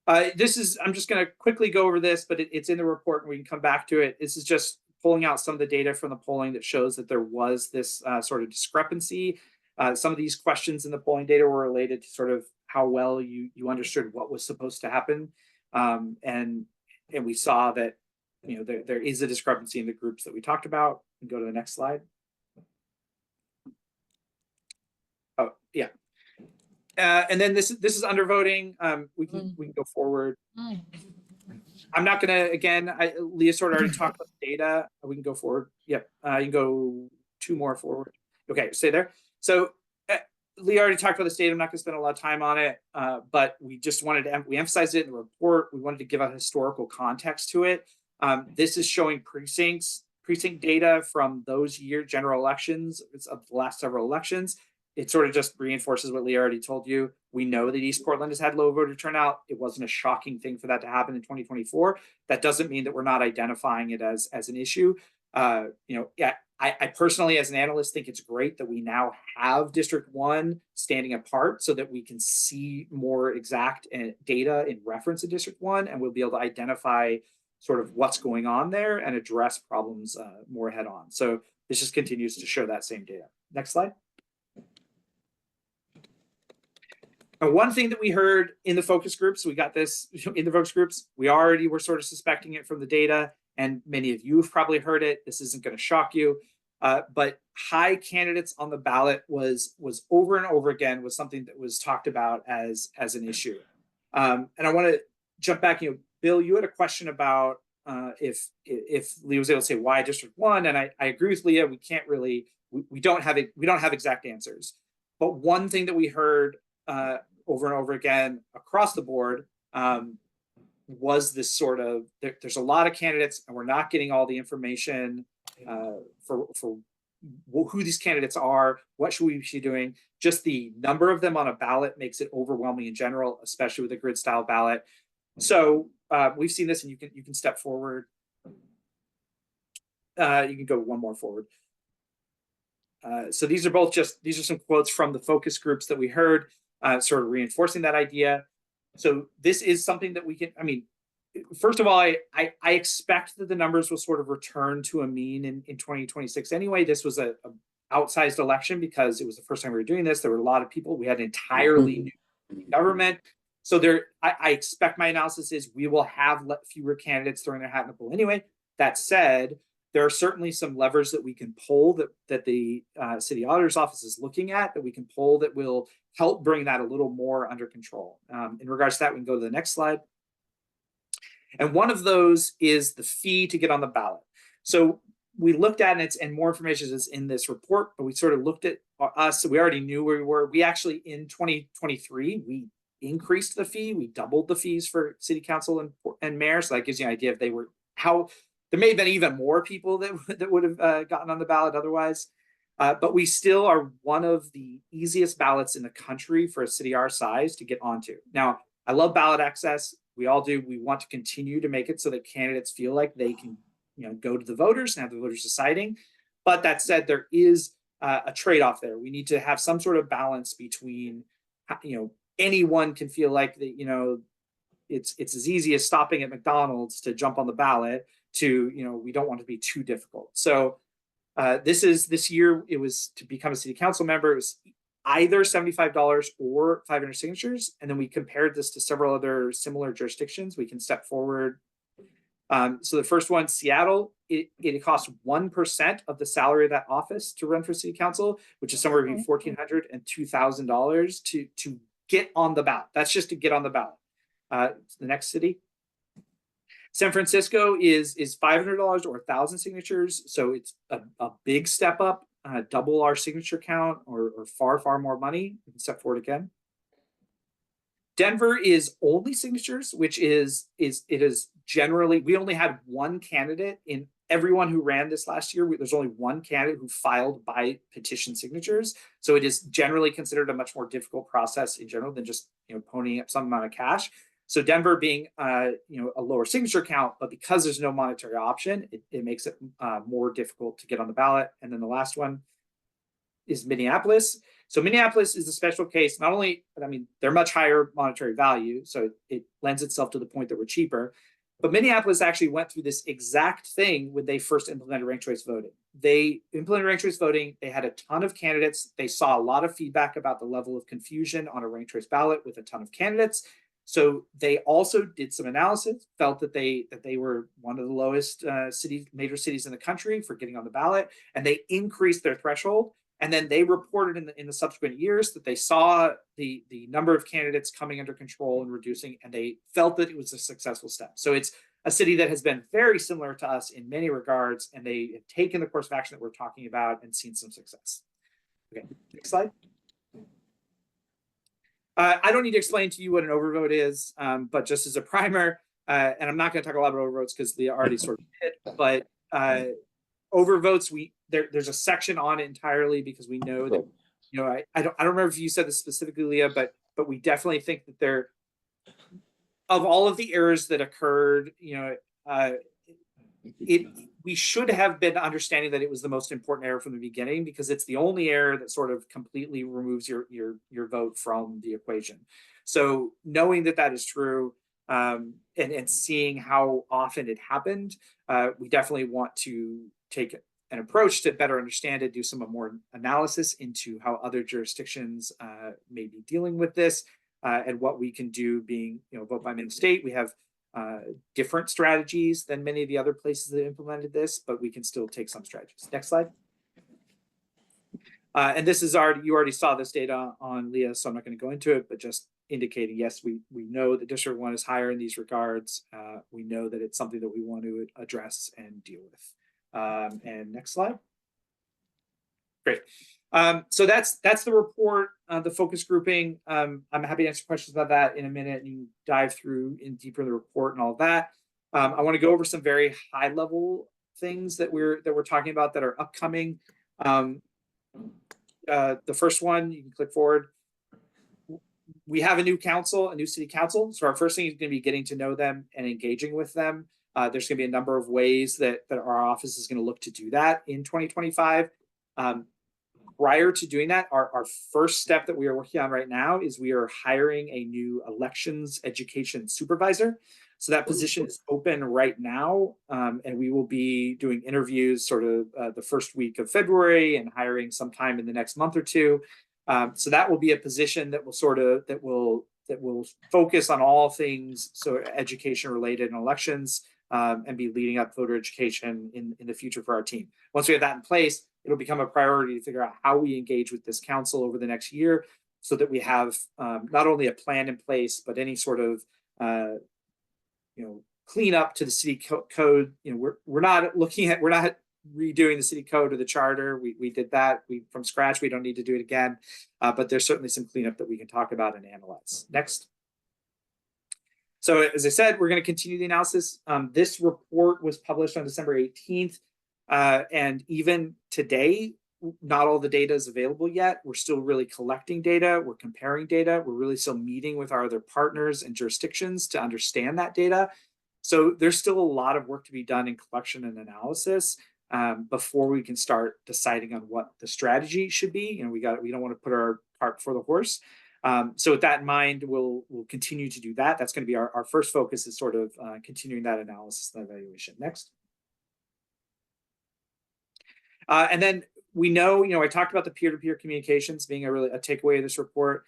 Speaker 12: I'm just going to quickly go over this, but it's in the report and we can come back to it. This is just pulling out some of the data from the polling that shows that there was this sort of discrepancy. Some of these questions in the polling data were related to sort of how well you understood what was supposed to happen. And we saw that there is a discrepancy in the groups that we talked about. Go to the next slide. Oh, yeah. And then this is undervoting. We can go forward. I'm not gonna, again, Leah sort of already talked about the data. We can go forward. Yep, you can go two more forward. Okay, stay there. So Leah already talked about this data. I'm not going to spend a lot of time on it, but we just wanted to, we emphasized it in the report. We wanted to give a historical context to it. This is showing precinct data from those general elections of the last several elections. It sort of just reinforces what Leah already told you. We know that East Portland has had low voter turnout. It wasn't a shocking thing for that to happen in 2024. That doesn't mean that we're not identifying it as an issue. I personally, as an analyst, think it's great that we now have District 1 standing apart so that we can see more exact data in reference to District 1, and we'll be able to identify sort of what's going on there and address problems more head on. So this just continues to show that same data. Next slide. And one thing that we heard in the focus groups, we got this in the focus groups, we already were sort of suspecting it from the data, and many of you have probably heard it. This isn't going to shock you, but high candidates on the ballot was over and over again was something that was talked about as an issue. And I want to jump back. Bill, you had a question about if Leah was able to say why District 1, and I agree with Leah. We can't really, we don't have exact answers. But one thing that we heard over and over again across the board was this sort of there's a lot of candidates and we're not getting all the information for who these candidates are, what should we be doing. Just the number of them on a ballot makes it overwhelming in general, especially with a grid style ballot. So we've seen this, and you can step forward. You can go one more forward. So these are some quotes from the focus groups that we heard, sort of reinforcing that idea. So this is something that we can, first of all, I expect that the numbers will sort of return to a mean in 2026 anyway. This was a outsized election because it was the first time we were doing this. There were a lot of people. We had an entirely new government. So I expect my analysis is we will have fewer candidates throwing their hat in the pool anyway. That said, there are certainly some levers that we can pull that the city auditor's office is looking at that we can pull that will help bring that a little more under control. In regards to that, we can go to the next slide. And one of those is the fee to get on the ballot. So we looked at it, and more information is in this report, but we sort of looked at us. So we already knew where we were. We actually, in 2023, we increased the fee. We doubled the fees for city council and mayor. So that gives you an idea if they were there may have been even more people that would have gotten on the ballot otherwise. But we still are one of the easiest ballots in the country for a city our size to get onto. Now, I love ballot access. We all do. We want to continue to make it so that candidates feel like they can, go to the voters and have the voters deciding. But that said, there is a trade-off there. We need to have some sort of balance between, anyone can feel like that, it's as easy as stopping at McDonald's to jump on the ballot to, we don't want it to be too difficult. So this year, it was to become a city council member, it was either $75 or 500 signatures. And then we compared this to several other similar jurisdictions. We can step forward. So the first one, Seattle, it costs 1% of the salary of that office to run for city council, which is somewhere between $1,400 and $2,000 to get on the ballot. That's just to get on the ballot. The next city. San Francisco is $500 or 1,000 signatures. So it's a big step up, double our signature count or far, far more money. We can step forward again. Denver is only signatures, which it is generally, we only had one candidate in everyone who ran this last year. There's only one candidate who filed by petition signatures. So it is generally considered a much more difficult process in general than just, ponying up some amount of cash. So Denver being, a lower signature count, but because there's no monetary option, it makes it more difficult to get on the ballot. And then the last one is Minneapolis. So Minneapolis is a special case. Not only, they're much higher monetary value, so it lends itself to the point that we're cheaper. But Minneapolis actually went through this exact thing when they first implemented ranked choice voting. They implemented ranked choice voting. They had a ton of candidates. They saw a lot of feedback about the level of confusion on a ranked choice ballot with a ton of candidates. So they also did some analysis, felt that they were one of the lowest major cities in the country for getting on the ballot, and they increased their threshold. And then they reported in the subsequent years that they saw the number of candidates coming under control and reducing, and they felt that it was a successful step. So it's a city that has been very similar to us in many regards, and they have taken the course of action that we're talking about and seen some success. Okay, next slide. I don't need to explain to you what an overvote is, but just as a primer, and I'm not going to talk a lot about overvotes because Leah already sort of did, but overvotes, there's a section on it entirely because we know that, you know, I don't remember if you said this specifically, Leah, but we definitely think that there, of all of the errors that occurred, you know, we should have been understanding that it was the most important error from the beginning, because it's the only error that sort of completely removes your vote from the equation. So knowing that that is true, and seeing how often it happened, we definitely want to take an approach to better understand it, do some more analysis into how other jurisdictions may be dealing with this, and what we can do. Being, you know, vote by Minnesota, we have different strategies than many of the other places that implemented this, but we can still take some strategies. Next slide. And this is you already saw this data on Leah, so I'm not going to go into it, but just indicating, yes, we know that District 1 is higher in these regards. We know that it's something that we want to address and deal with. And next slide. Great. So that's the report, the focus grouping. I'm happy to answer questions about that in a minute, and you can dive through in deeper in the report and all that. I want to go over some very high level things that we're talking about that are upcoming. The first one, you can click forward. We have a new council, a new city council. So our first thing is going to be getting to know them and engaging with them. There's going to be a number of ways that our office is going to look to do that in 2025. Prior to doing that, our first step that we are working on right now is we are hiring a new elections education supervisor. So that position is open right now, and we will be doing interviews sort of the first week of February and hiring sometime in the next month or two. So that will be a position that will focus on all things education related and elections, and be leading up voter education in the future for our team. Once we have that in place, it'll become a priority to figure out how we engage with this council over the next year, so that we have not only a plan in place, but any sort of clean up to the city code. You know, we're not redoing the city code or the charter. We did that from scratch. We don't need to do it again, but there's certainly some cleanup that we can talk about and analyze. Next. So as I said, we're going to continue the analysis. This report was published on December 18th. And even today, not all the data is available yet. We're still really collecting data. We're comparing data. We're really still meeting with our other partners and jurisdictions to understand that data. So there's still a lot of work to be done in collection and analysis before we can start deciding on what the strategy should be. You know, we don't want to put our cart before the horse. So with that in mind, we'll continue to do that. That's going to be our first focus, is sort of continuing that analysis and evaluation. Next. And then we know, I talked about the peer-to-peer communications being a takeaway of this report.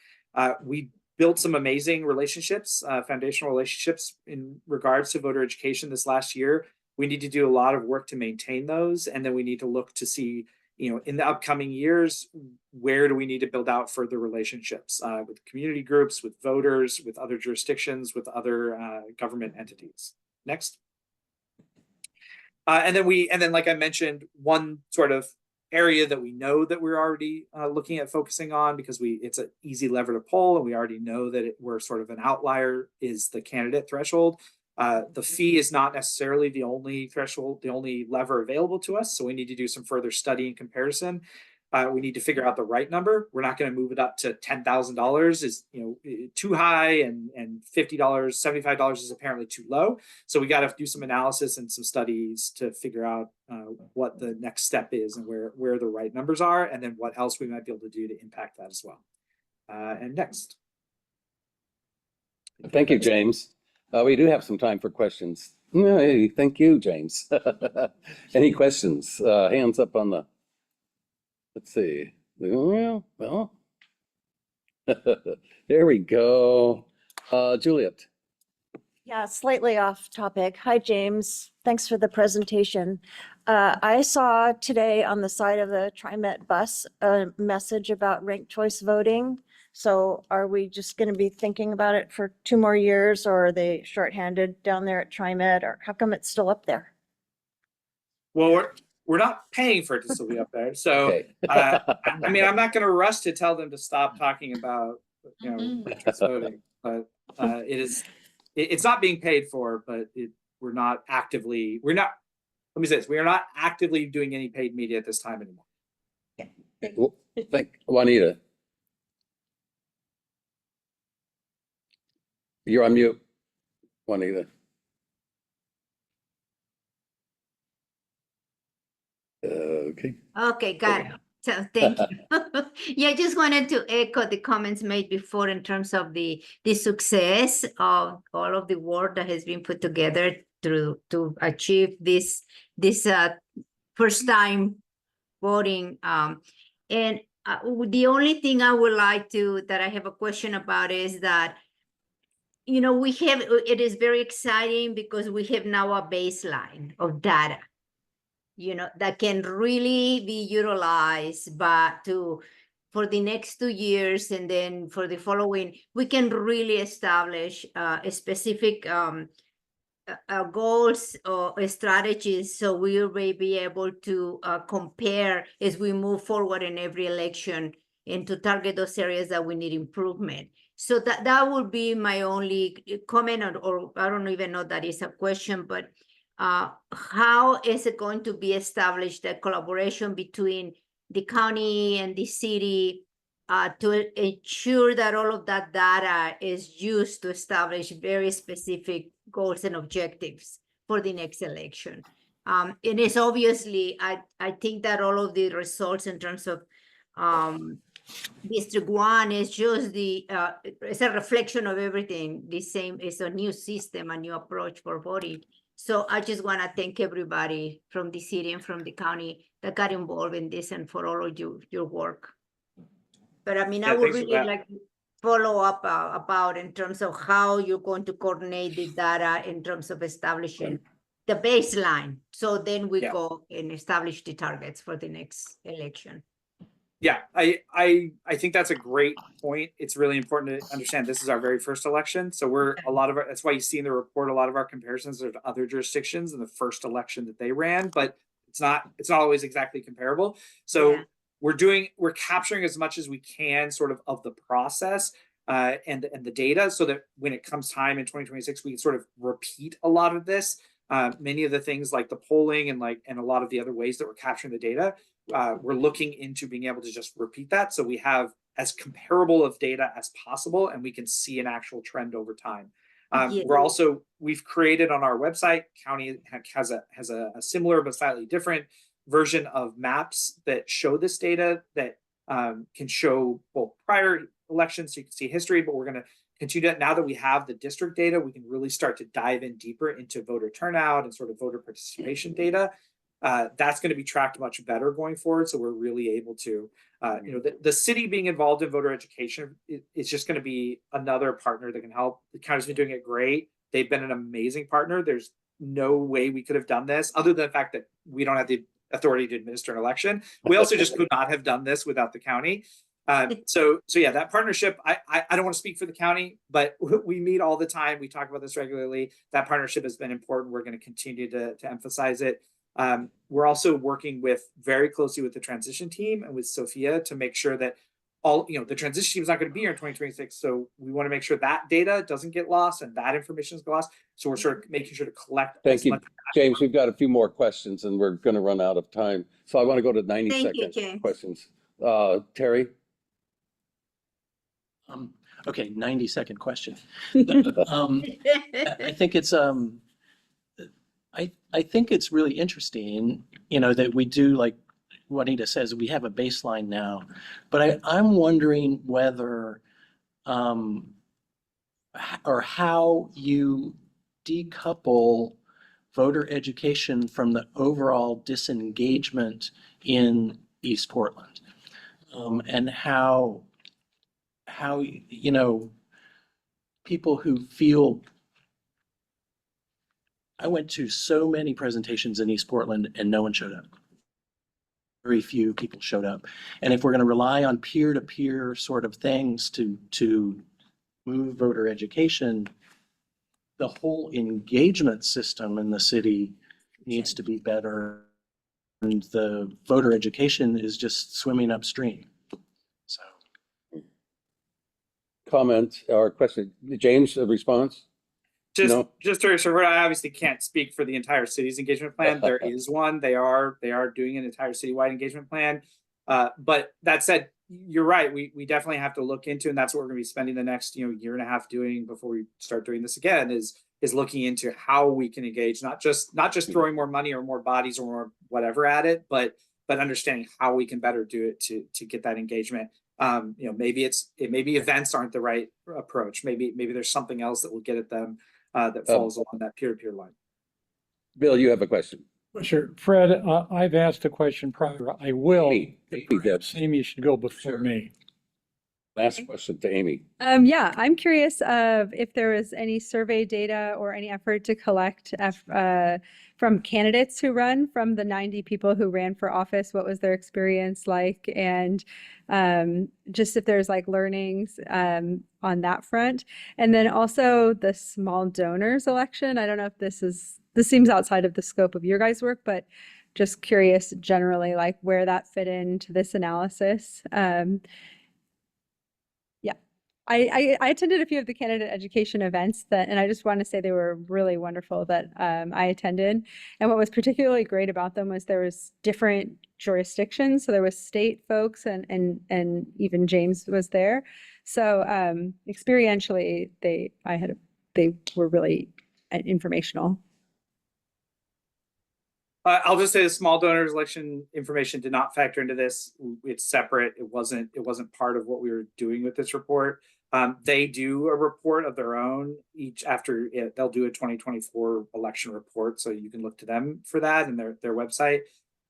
Speaker 12: We built some amazing relationships, foundational relationships in regards to voter education this last year. We need to do a lot of work to maintain those. And then we need to look to see, in the upcoming years, where do we need to build out further relationships with community groups, with voters, with other jurisdictions, with other government entities. Next. And then, like I mentioned, one sort of area that we know that we're already looking at focusing on, because it's an easy lever to pull, and we already know that we're sort of an outlier, is the candidate threshold. The fee is not necessarily the only threshold, the only lever available to us. So we need to do some further study and comparison. We need to figure out the right number. We're not going to move it up to $10,000 is too high, and $50, $75 is apparently too low. So we got to do some analysis and some studies to figure out what the next step is and where the right numbers are, and then what else we might be able to do to impact that as well. And next.
Speaker 5: Thank you, James. We do have some time for questions. Hey, thank you, James. Any questions? Hands up on the. Let's see. Well, there we go. Juliet.
Speaker 8: Yeah, slightly off topic. Hi, James. Thanks for the presentation. I saw today on the side of the TriMet bus a message about ranked choice voting So are we just gonna be thinking about it for 2 more years, or are they shorthanded down there at TriMet, or how come it's still up there?
Speaker 12: Well, we're not paying for it to still be up there, so
Speaker 5: Okay.
Speaker 12: I mean, I'm not gonna rush to tell them to stop talking about, you know, ranked choice voting, but it's not being paid for, but we're not actively, let me say this, we are not actively doing any paid media at this time anymore.
Speaker 5: Well, thank Juanita. You're on mute, Juanita. Okay.
Speaker 13: Okay, got it. So thank you. Yeah, I just wanted to echo the comments made before in terms of the success of all of the work that has been put together to achieve this first time voting. And the only thing I would like that I have a question about is that, you know, it is very exciting because we have now a baseline of data, you know, that can really be utilized for the next 2 years, and then for the following, we can really establish a specific goals or strategies, so we will be able to compare as we move forward in every election and to target those areas that we need improvement. So that would be my only comment, or I don't even know that is a question, but how is it going to be established, the collaboration between the county and the city to ensure that all of that data is used to establish very specific goals and objectives for the next election? It is obviously, I think that all of the results in terms of District 1 is just it's a reflection of everything. The same is a new system, a new approach for voting. So I just want to thank everybody from the city and from the county that got involved in this, and for all of your work. But I mean, I would really like to follow up about in terms of how you're going to coordinate the data in terms of establishing the baseline. So then we go and establish the targets for the next election.
Speaker 12: Yeah, I think that's a great point. It's really important to understand this is our very first election. So that's why you see in the report a lot of our comparisons are to other jurisdictions in the first election that they ran, but it's not always exactly comparable. So we're capturing as much as we can sort of the process and the data, so that when it comes time in 2026, we can sort of repeat a lot of this. Many of the things like the polling and a lot of the other ways that we're capturing the data, we're looking into being able to just repeat that, so we have as comparable of data as possible, and we can see an actual trend over time. We've created on our website, county has a similar but slightly different version of maps that show this data that can show both prior elections, so you can see history, but we're going to continue that. Now that we have the district data, we can really start to dive in deeper into voter turnout and sort of voter participation data. That's going to be tracked much better going forward. So we're really able to, the city being involved in voter education, it's just going to be another partner that can help. The county's been doing it great. They've been an amazing partner. There's no way we could have done this other than the fact that we don't have the authority to administer an election. We also just could not have done this without the county. So yeah, that partnership, I don't want to speak for the county, but we meet all the time. We talk about this regularly. That partnership has been important. We're going to continue to emphasize it. We're also working very closely with the transition team and with Sophia to make sure that the transition team is not going to be here in 2026. So we want to make sure that data doesn't get lost and that information is lost. So we're sort of making sure to collect.
Speaker 5: Thank you, James. We've got a few more questions and we're going to run out of time. So I want to go to 90-second questions. Terry?
Speaker 7: Okay, 90-second question. I think it's I think it's really interesting, that we do, like Juanita says, we have a baseline now, but I'm wondering whether or how you decouple voter education from the overall disengagement in East Portland, and how people who feel. I went to so many presentations in East Portland and no one showed up. very few people showed up. And if we're going to rely on peer-to-peer sort of things to move voter education, the whole engagement system in the city needs to be better. And the voter education is just swimming upstream. So.
Speaker 5: Comment or question? James, a response? No.
Speaker 12: Just to sure, I obviously can't speak for the entire city's engagement plan. There is one. They are doing an entire citywide engagement plan. But that said, you're right. We definitely have to look into, and that's what we're going to be spending the next year and a half doing before we start doing this again. Is looking into how we can engage, not just throwing more money or more bodies or more whatever at it, but understanding how we can better do it to get that engagement. Maybe maybe events aren't the right approach. Maybe there's something else that will get at them that falls along that peer-to-peer line.
Speaker 5: Bill, you have a question.
Speaker 4: Sure. Fred, I've asked a question prior. I will.
Speaker 5: Amy did.
Speaker 4: Amy should go before me.
Speaker 5: Last question to Amy.
Speaker 14: Yeah, I'm curious of if there was any survey data or any effort to collect from candidates who run, from the 90 people who ran for office, what was their experience like? And just if there's like learnings on that front. And then also the small donors election. I don't know if this seems outside of the scope of your guys' work, but just curious generally like where that fit into this analysis. I attended a few of the candidate education events and I just want to say they were really wonderful that I attended. And what was particularly great about them was there was different jurisdictions. So there was state folks and even James was there. So experientially, they were really informational.
Speaker 12: I'll just say the small donors election information did not factor into this. It's separate. It wasn't part of what we were doing with this report. They do a report of their own each after they'll do a 2024 election report. So you can look to them for that and their website.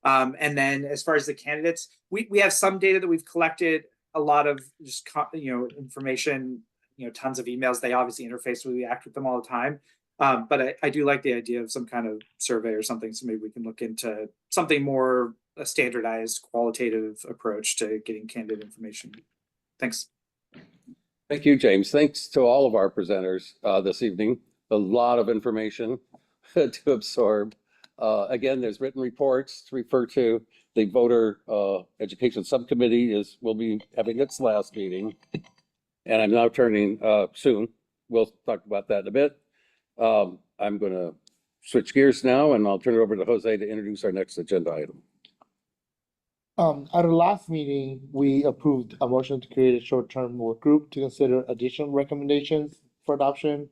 Speaker 12: And then as far as the candidates, we have some data that we've collected, a lot of just, information, tons of emails. They obviously interface with, we act with them all the time. But I do like the idea of some kind of survey or something. So maybe we can look into something more a standardized qualitative approach to getting candidate information. Thanks.
Speaker 5: Thank you, James. Thanks to all of our presenters this evening. A lot of information to absorb. Again, there's written reports to refer to. The voter education subcommittee will be having its last meeting. And I'm now turning soon. We'll talk about that in a bit. I'm going to switch gears now and I'll turn it over to Jose to introduce our next agenda item.
Speaker 2: At our last meeting, we approved a motion to create a short-term work group to consider additional recommendations for adoption.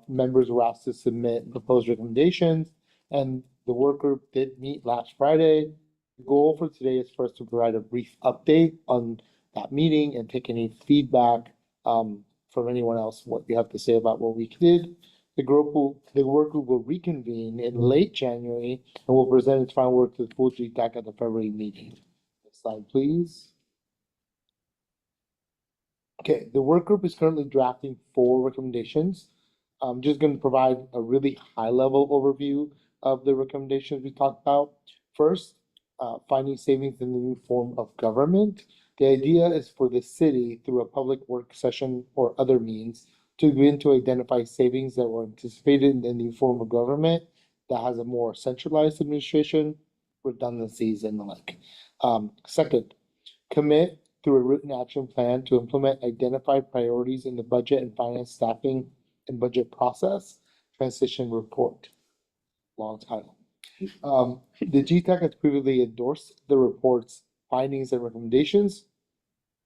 Speaker 2: Members were asked to submit proposed recommendations, and the work group did meet last Friday. The goal for today is for us to provide a brief update on that meeting and take any feedback from anyone else, what you have to say about what we did. The work group will reconvene in late January and will present its final work to the full GTAC at the February meeting. Next slide, please. Okay, the work group is currently drafting 4 recommendations. I'm just going to provide a really high-level overview of the recommendations we talked about. First, finding savings in the new form of government. The idea is for the city, through a public work session or other means, to begin to identify savings that were anticipated in the new form of government that has a more centralized administration, redundancies, and the like. Second, commit through a written action plan to implement identified priorities in the budget and finance staffing and budget process transition report. Long title. The GTAC has previously endorsed the report's findings and recommendations,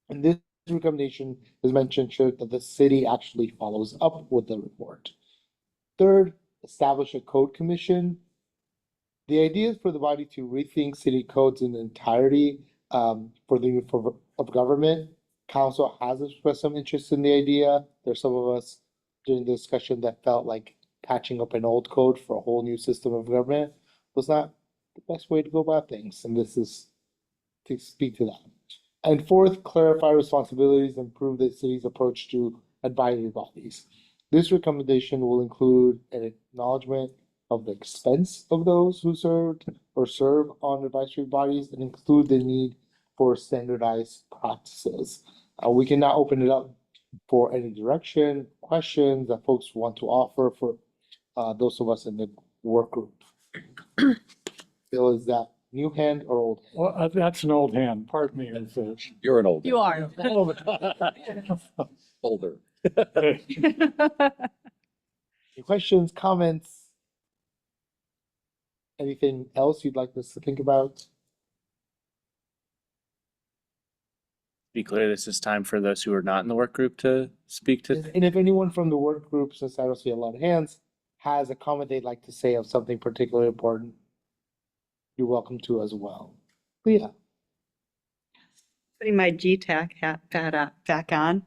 Speaker 2: and this recommendation is meant to ensure that the city actually follows up with the report. Third, establish a code commission. The idea is for the body to rethink city codes in entirety for the new form of government. Council has expressed some interest in the idea. There's some of us during the discussion that felt like patching up an old code for a whole new system of government was not the best way to go about things, and this is to speak to that. And fourth, clarify responsibilities and improve the city's approach to advisory bodies. This recommendation will include an acknowledgement of the expense of those who served or serve on advisory bodies and include the need for standardized practices. We can now open it up for any direction, questions that folks want to offer for those of us in the work group. Bill, is that new hand or old? hand?
Speaker 4: Well, that's an old hand, pardon me.
Speaker 5: You're an old.
Speaker 9: You are.
Speaker 5: Older.
Speaker 2: Any questions, comments? Anything else you'd like us to think about?
Speaker 11: Be clear, this is time for those who are not in the work group to speak to.
Speaker 2: And if anyone from the work group, since I don't see a lot of hands, has a comment they'd like to say of something particularly important, you're welcome to as well. Yeah.
Speaker 3: Putting my GTAC hat back on.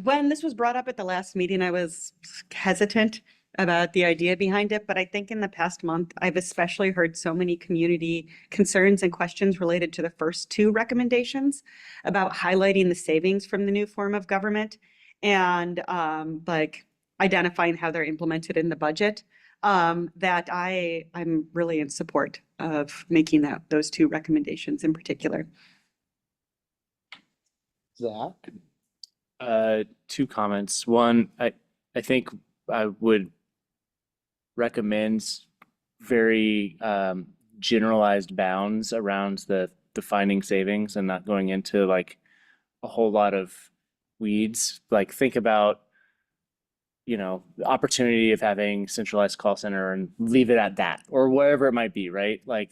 Speaker 3: When this was brought up at the last meeting, I was hesitant about the idea behind it, but I think in the past month, I've especially heard so many community concerns and questions related to the first two recommendations about highlighting the savings from the new form of government and like identifying how they're implemented in the budget, that I'm really in support of making those two recommendations in particular.
Speaker 2: Zach?
Speaker 11: Two comments. One, I think I would recommend very generalized bounds around the defining savings and not going into like a whole lot of weeds. Like think about, you know, the opportunity of having centralized call center and leave it at that, or whatever it might be, right? Like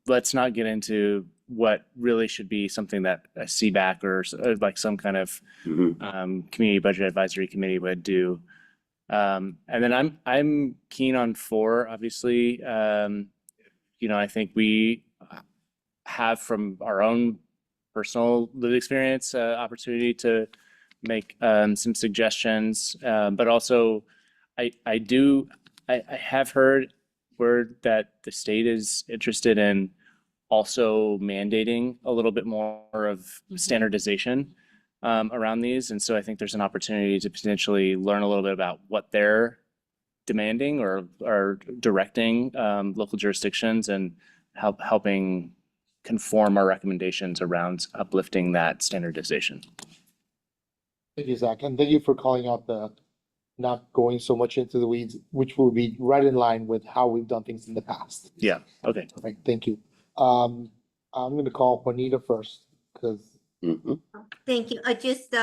Speaker 11: let's not get into what really should be something that a CBAC or like some kind of community budget advisory committee would do. And then I'm keen on 4, obviously. You know, I think we have from our own personal lived experience, opportunity to make some suggestions, but also I have heard word that the state is interested in also mandating a little bit more of standardization around these. And so I think there's an opportunity to potentially learn a little bit about what they're demanding or directing local jurisdictions and helping conform our recommendations around uplifting that standardization.
Speaker 2: Thank you, Zach, and thank you for calling out the not going so much into the weeds, which will be right in line with how we've done things in the past.
Speaker 11: Yeah, okay.
Speaker 2: Perfect, thank you. I'm gonna call Juanita first, because
Speaker 13: Thank you. I just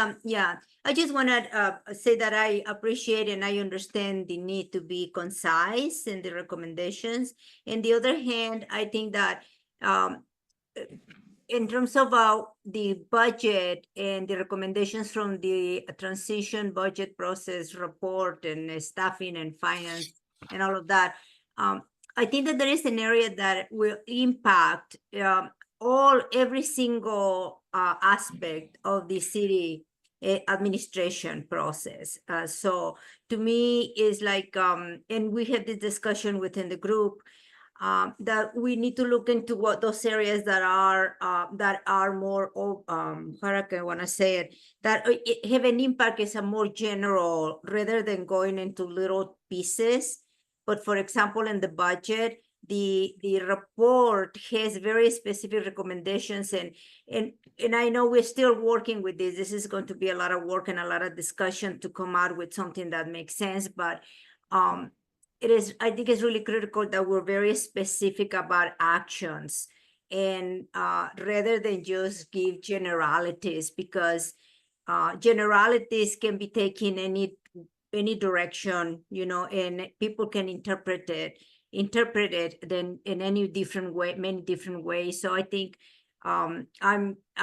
Speaker 13: wanna say that I appreciate and I understand the need to be concise in the recommendations. On the other hand, I think that in terms of the budget and the recommendations from the transition budget process report and staffing and finance and all of that, I think that there is an area that will impact every single aspect of the city administration process. So to me, is like, and we had this discussion within the group, that we need to look into what those areas that are more, how can I want to say it, that have an impact is a more general rather than going into little pieces. But for example, in the budget, the report has very specific recommendations, and I know we're still working with this. This is going to be a lot of work and a lot of discussion to come out with something that makes sense. But I think it's really critical that we're very specific about actions, and rather than just give generalities, because generalities can be taken any direction, you know, and people can interpret it then in any different way, many different ways. So I think I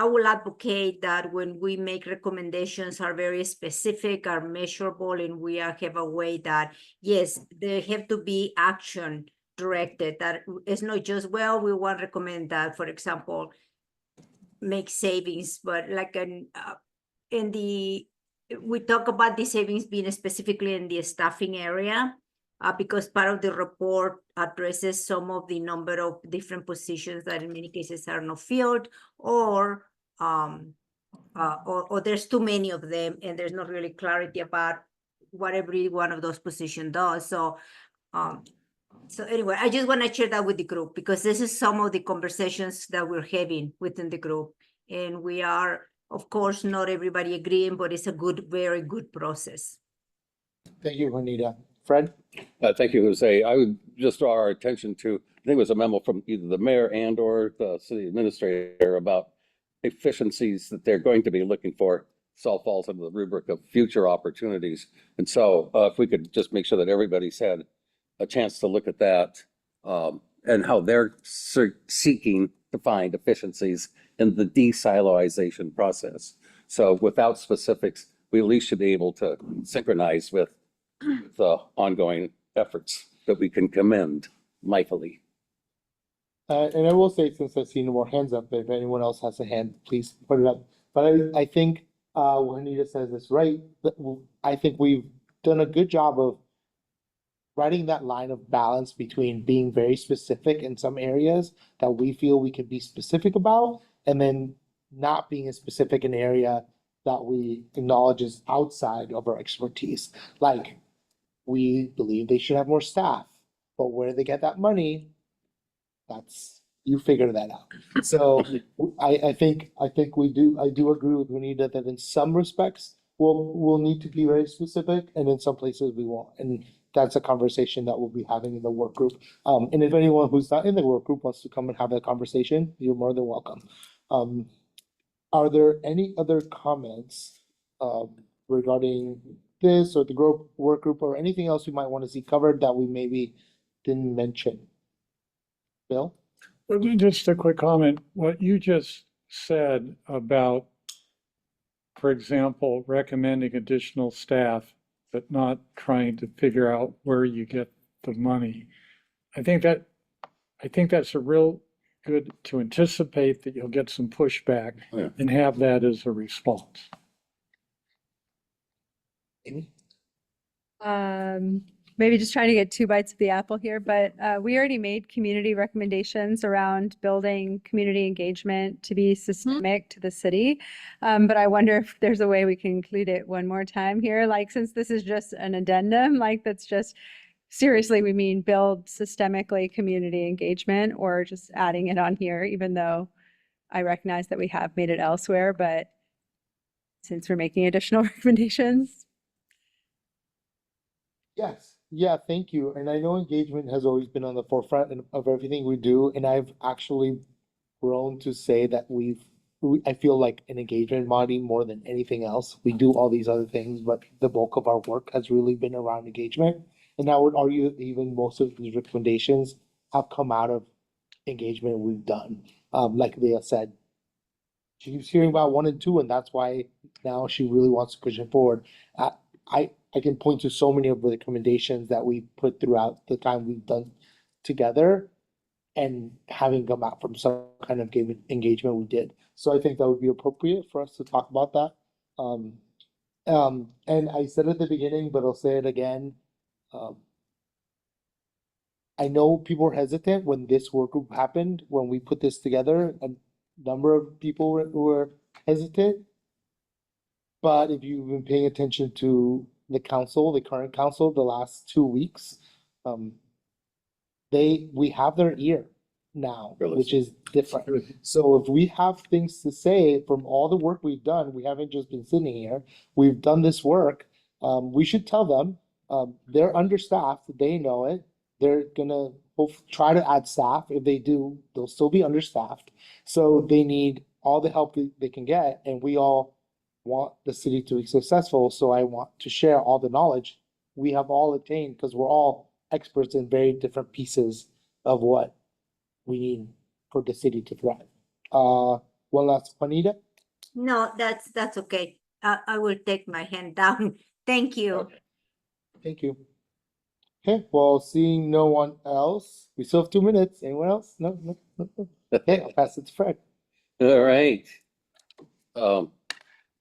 Speaker 13: will advocate that when we make recommendations are very specific, are measurable, and we have a way that, yes, they have to be action directed, that it's not just, well, we want to recommend that, for example, make savings, but like we talk about the savings being specifically in the staffing area, because part of the report addresses some of the number of different positions that in many cases are not filled, or there's too many of them and there's not really clarity about what every one of those positions does. So So anyway, I just want to share that with the group because this is some of the conversations that we're having within the group. And we are, of course, not everybody agreeing, but it's a good, very good process.
Speaker 2: Thank you, Juanita. Fred?
Speaker 5: Thank you, Jose. I would just draw our attention to, I think it was a memo from either the mayor and or the city administrator about efficiencies that they're going to be looking for. This all falls under the rubric of future opportunities. And so if we could just make sure that everybody's had a chance to look at that and how they're seeking to find efficiencies in the de-siloization process. So without specifics, we at least should be able to synchronize with the ongoing efforts that we can commend mightily.
Speaker 2: And I will say, since I've seen more hands up, if anyone else has a hand, please put it up. But I think Juanita says this right. I think we've done a good job of writing that line of balance between being very specific in some areas that we feel we can be specific about, and then not being as specific an area that we acknowledge is outside of our expertise. Like, we believe they should have more staff, but where they get that money, that's, you figure that out. So I think I do agree with Juanita that in some respects, we'll need to be very specific, and in some places we won't. And that's a conversation that we'll be having in the work group. And if anyone who's not in the work group wants to come and have that conversation, you're more than welcome. Are there any other comments regarding this or the work group or anything else we might want to see covered that we maybe didn't mention? Bill?
Speaker 4: Well, just a quick comment. What you just said about, for example, recommending additional staff, but not trying to figure out where you get the money. I think that's a real good to anticipate that you'll get some pushback and have that as a response.
Speaker 2: Amy?
Speaker 14: Maybe just trying to get 2 bites of the apple here, but we already made community recommendations around building community engagement to be systemic to the city. But I wonder if there's a way we can include it one more time here, like, since this is just an addendum, like, that's just seriously, we mean build systemically community engagement, or just adding it on here, even though I recognize that we have made it elsewhere, but since we're making additional recommendations.
Speaker 2: Yes. Yeah, thank you. And I know engagement has always been on the forefront of everything we do. And I've actually grown to say that I feel like an engagement body more than anything else. We do all these other things, but the bulk of our work has really been around engagement. And I would argue that even most of these recommendations have come out of engagement we've done. Like Leah said, she keeps hearing about 1 and 2, and that's why now she really wants to push it forward. I can point to so many of the recommendations that we put throughout the time we've done together, and having come out from some kind of engagement we did. So I think that would be appropriate for us to talk about that. And I said at the beginning, but I'll say it again. I know people were hesitant when this work group happened, when we put this together, a number of people were hesitant. But if you've been paying attention to the council, the current council, the last 2 weeks, we have their ear now, which is different. So if we have things to say from all the work we've done, we haven't just been sitting here, we've done this work, we should tell them, they're understaffed, they know it, they're gonna try to add staff. If they do, they'll still be understaffed. So they need all the help they can get, and we all want the city to be successful. So I want to share all the knowledge we have all attained, because we're all experts in very different pieces of what we need for the city to thrive. One last, Juanita?
Speaker 13: No, that's okay. I will take my hand down. Thank you.
Speaker 2: Okay. Thank you. Okay, well, seeing no one else, we still have 2 minutes. Anyone else? No. Okay, I'll pass it to Fred.
Speaker 5: All right.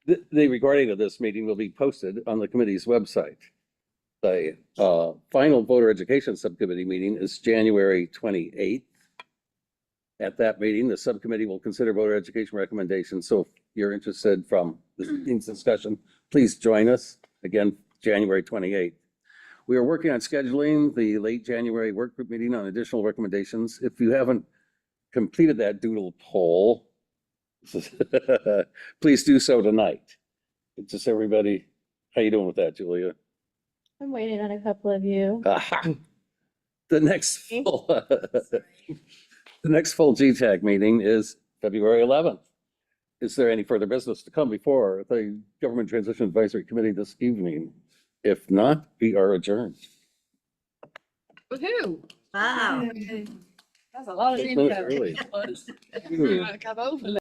Speaker 5: The recording of this meeting will be posted on the committee's website. The final voter education subcommittee meeting is January 28th. At that meeting, the subcommittee will consider voter education recommendations. So if you're interested from this meeting's discussion, please join us again, January 28th. We are working on scheduling the late January work group meeting on additional recommendations. If you haven't completed that doodle poll, please do so tonight. Just everybody, how you doing with that, Julia?
Speaker 1: I'm waiting on a couple of you.
Speaker 5: Aha. The next full, the next full GTAC meeting is February 11th. Is there any further business to come before the Government Transition Advisory Committee this evening? If not, we are adjourned.
Speaker 9: Woohoo!
Speaker 13: Wow.
Speaker 9: That's a lot of
Speaker 5: 6 minutes
Speaker 9: info.
Speaker 5: early.
Speaker 9: You wanna come over?